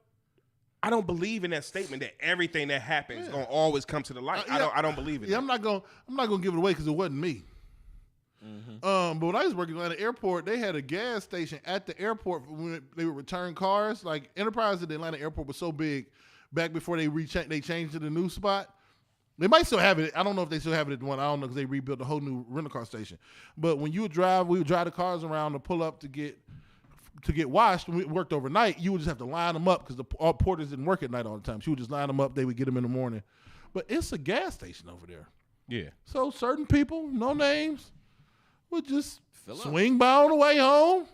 I don't believe in that statement that everything that happens is gonna always come to the light. I don't believe in that. I'm not gonna give it away because it wasn't me. But when I was working at the airport, they had a gas station at the airport when they would return cars. Like, Enterprise at the Atlanta airport was so big back before they changed to the new spot. They might still have it. I don't know if they still have it at the one. I don't know, because they rebuilt a whole new rental car station. But when you would drive, we would drive the cars around to pull up to get washed. And we worked overnight. You would just have to line them up, because all porters didn't work at night all the time. She would just line them up. They would get them in the morning. But it's a gas station over there. Yeah. So certain people, no names, would just swing by on the way home,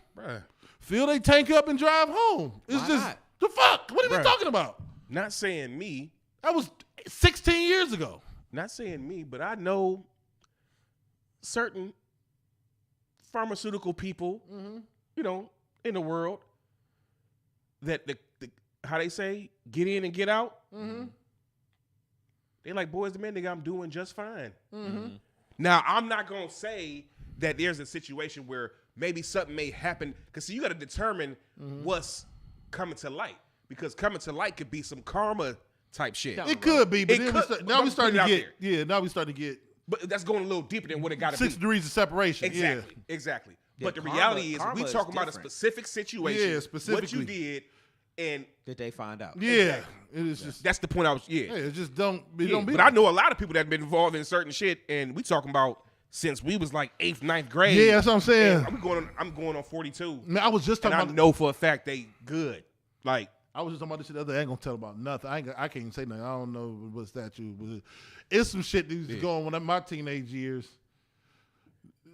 fill they tank up and drive home. It's Why just, not? the fuck? What are we talking about? Not saying me. That was 16 years ago. Not saying me, but I know certain pharmaceutical people, in the world that the how they say, get in and get out. They like, boys, the men, nigga, I'm doing just fine. Now, I'm not going to say that there's a situation where maybe something may happen, because you got to determine what's coming to light, because coming to light could be some karma type shit. It could be, but now we starting to get. But that's going a little deeper than what it got to be. 6 degrees of separation. Exactly. Yeah, But the reality is, we is talking about a different. specific situation. Yeah, specifically. What you did, and Did they find out? Yeah, it is just. that's the point I was. It just don't. It Yeah, don't be. but I know a lot of people that have been involved in certain shit, and we talking about since we was like 8th, 9th grade. Yeah, that's what I'm saying. And I'm going on 42. Man, I was just And talking I about. know for a fact they good. Like, I was just talking about this shit the other day. I ain't gonna tell about nothing. I can't even say nothing. I don't know what statue was. It's some shit that used to go on when my teenage years.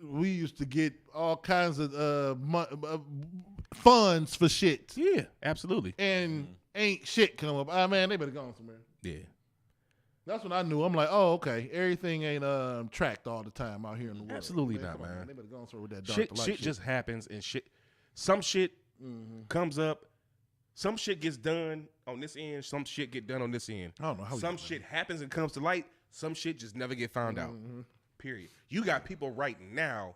We used to get all kinds of funds for shit. yeah, absolutely. And ain't shit come up. Man, they better go on somewhere. Yeah. That's when I knew. I'm like, oh, okay. Everything ain't tracked all the time out here in the world. Absolutely Man, not, come on, man. They better go on somewhere with that dark Shit just happens, and some shit comes up. Some shit gets done on this end. Some shit get done on this end. I don't know how Some shit happens and comes to light. Some shit just never get found out. Period. You got people right now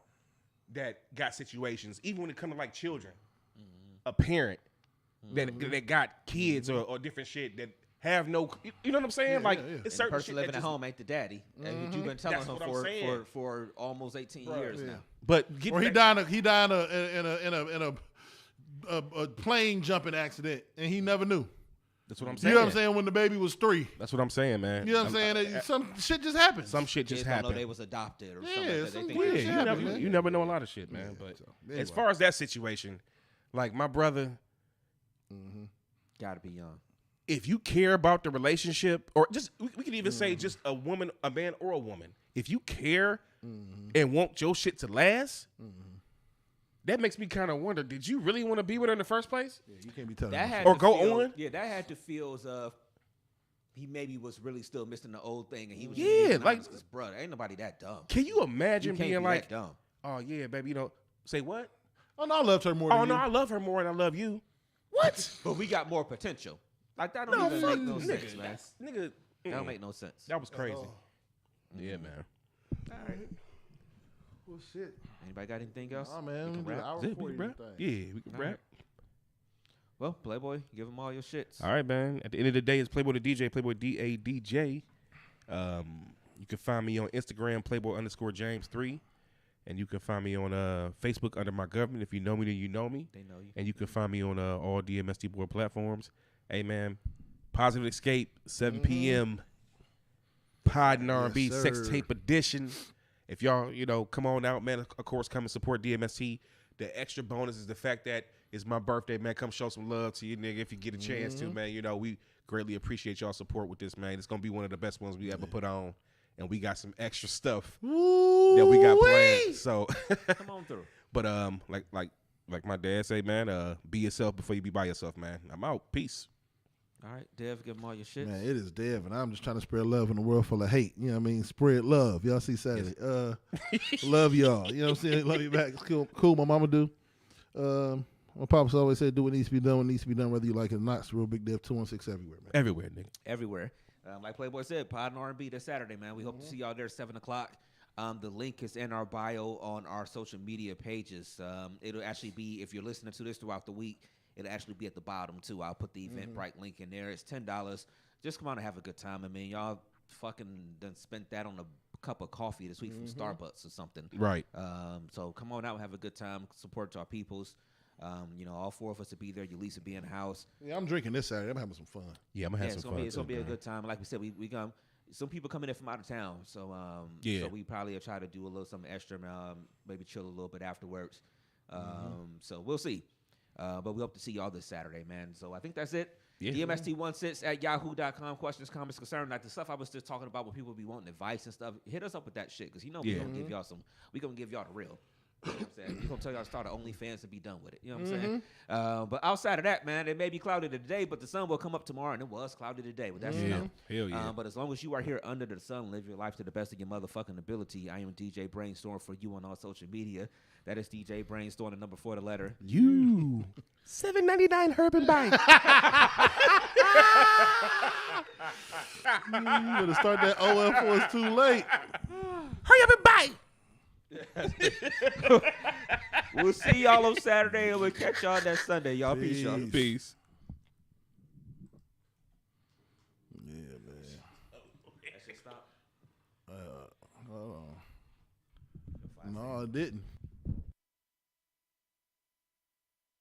that got situations, even when it comes to like children, a parent that got kids or different shit that have no, you know what I'm saying? It's The certain person shit living that at just, home ain't the daddy. You've been telling That's him what I'm saying. for almost 18 years now. But Or he died in a plane jumping accident, and he never knew. that's what I'm You saying. know what I'm saying? When the baby was 3. That's what I'm saying, man. You know what I'm saying? Some shit just happens. Some shit Kids just don't know happened. they was adopted or Yeah, something like that. some They weird think shit You happens, never, man. you never know a lot of shit, man. But as far as that situation, like my brother, gotta be young. if you care about the relationship, or just we can even say just a woman, a man, or a woman, if you care and want your shit to last, that makes me kind of wonder: did you really want to be with her in the first place? Yeah, you can't be telling That me. had Or to go feel, on? Yeah, that had to feel as he maybe was really still missing the old thing, and he was like his brother. Ain't nobody that dumb. Can you imagine You can't being be like, that dumb. oh yeah, baby, say what? Oh no, I loved her more Oh than no, you. I love her more and I love you. What? But we got more potential. Like that don't No, even fuck make no nigga. sense, man. Nigga, That don't make no sense. that was crazy. Yeah, man. All right. Well, shit. Anybody got anything else? Oh man, We can we do wrap? hour Is it? 40 We can rap? thing. Yeah, we can All rap. right. Well, Playboy, give them all your shits. All right, man. At the end of the day, it's Playboy the DJ, Playboy DADJ. You can find me on Instagram, Playboy_James3. And you can find me on Facebook under my government. If you know me, then you know me. They know you. And you can find me on all DMST board platforms. Hey, man, Positive Escape, 7 p.m. Pod and R&B Yes, sex sir. tape edition. If y'all, come on out, man. Of course, come and support DMST. The extra bonus is the fact that it's my birthday, man. Come show some love to you, nigga, if you get a chance to, man. We greatly appreciate y'all support with this, man. It's gonna be one of the best ones we ever put on, and we got some extra stuff that we got planned. So, Come on through. but like my dad say, man, be yourself before you be by yourself, man. I'm out. Peace. All right, Dev, give them all your shits. Man, it is Dev, and I'm just trying to spread love in a world full of hate. You know what I mean? Spread love. Y'all see Saturday. Love y'all. You know what I'm saying? Love you back. It's cool. My mama do. My pops always said, do what needs to be done when it needs to be done, whether you like it or not. It's Real Big Dev 216 everywhere, man. Everywhere, nigga. Everywhere. Like Playboy said, Pod and R&B this Saturday, man. We hope to see y'all there at 7 o'clock. The link is in our bio on our social media pages. It'll actually be, if you're listening to this throughout the week, it'll actually be at the bottom, too. I'll put the Eventbrite link in there. It's $10. Just come out and have a good time. I mean, y'all fucking done spent that on a cup of coffee this week from Starbucks or something. Right. So come on out and have a good time. Support to our peoples. All four of us will be there. Ulysses will be in the house. Yeah, I'm drinking this Saturday. I'm having some fun. Yeah, I'm gonna have some fun. It's gonna be a good time. Like we said, we come. Some people coming in from out of town, so so we probably will try to do a little something extra, maybe chill a little bit afterwards. So we'll see. But we hope to see y'all this Saturday, man. So I think that's it. Yeah. DMST16@yahoo.com. Questions, comments, concerns, like the stuff I was just talking about when people be wanting advice and stuff. Hit us up with that shit, because we gonna give y'all some. We gonna give y'all the real. You know what I'm saying? We're going to tell y'all to start an OnlyFans and be done with it. You know what I'm saying? But outside of that, man, it may be cloudy today, but the sun will come up tomorrow, and it was cloudy today. But that's Hell yeah. but as long as you are here under the sun, live your life to the best of your motherfucking ability. I am DJ Brainstorm for you on all social media. That is DJ Brainstorm, the number 4, the letter. You. $7.99 Herb and Bite. You better start that OL before it's too late. Hurry up and bite. We'll see y'all on Saturday, and we'll catch y'all that Sunday. Y'all peace, y'all. Peace. Yeah, man. That shit stop. Hold on. No, it didn't.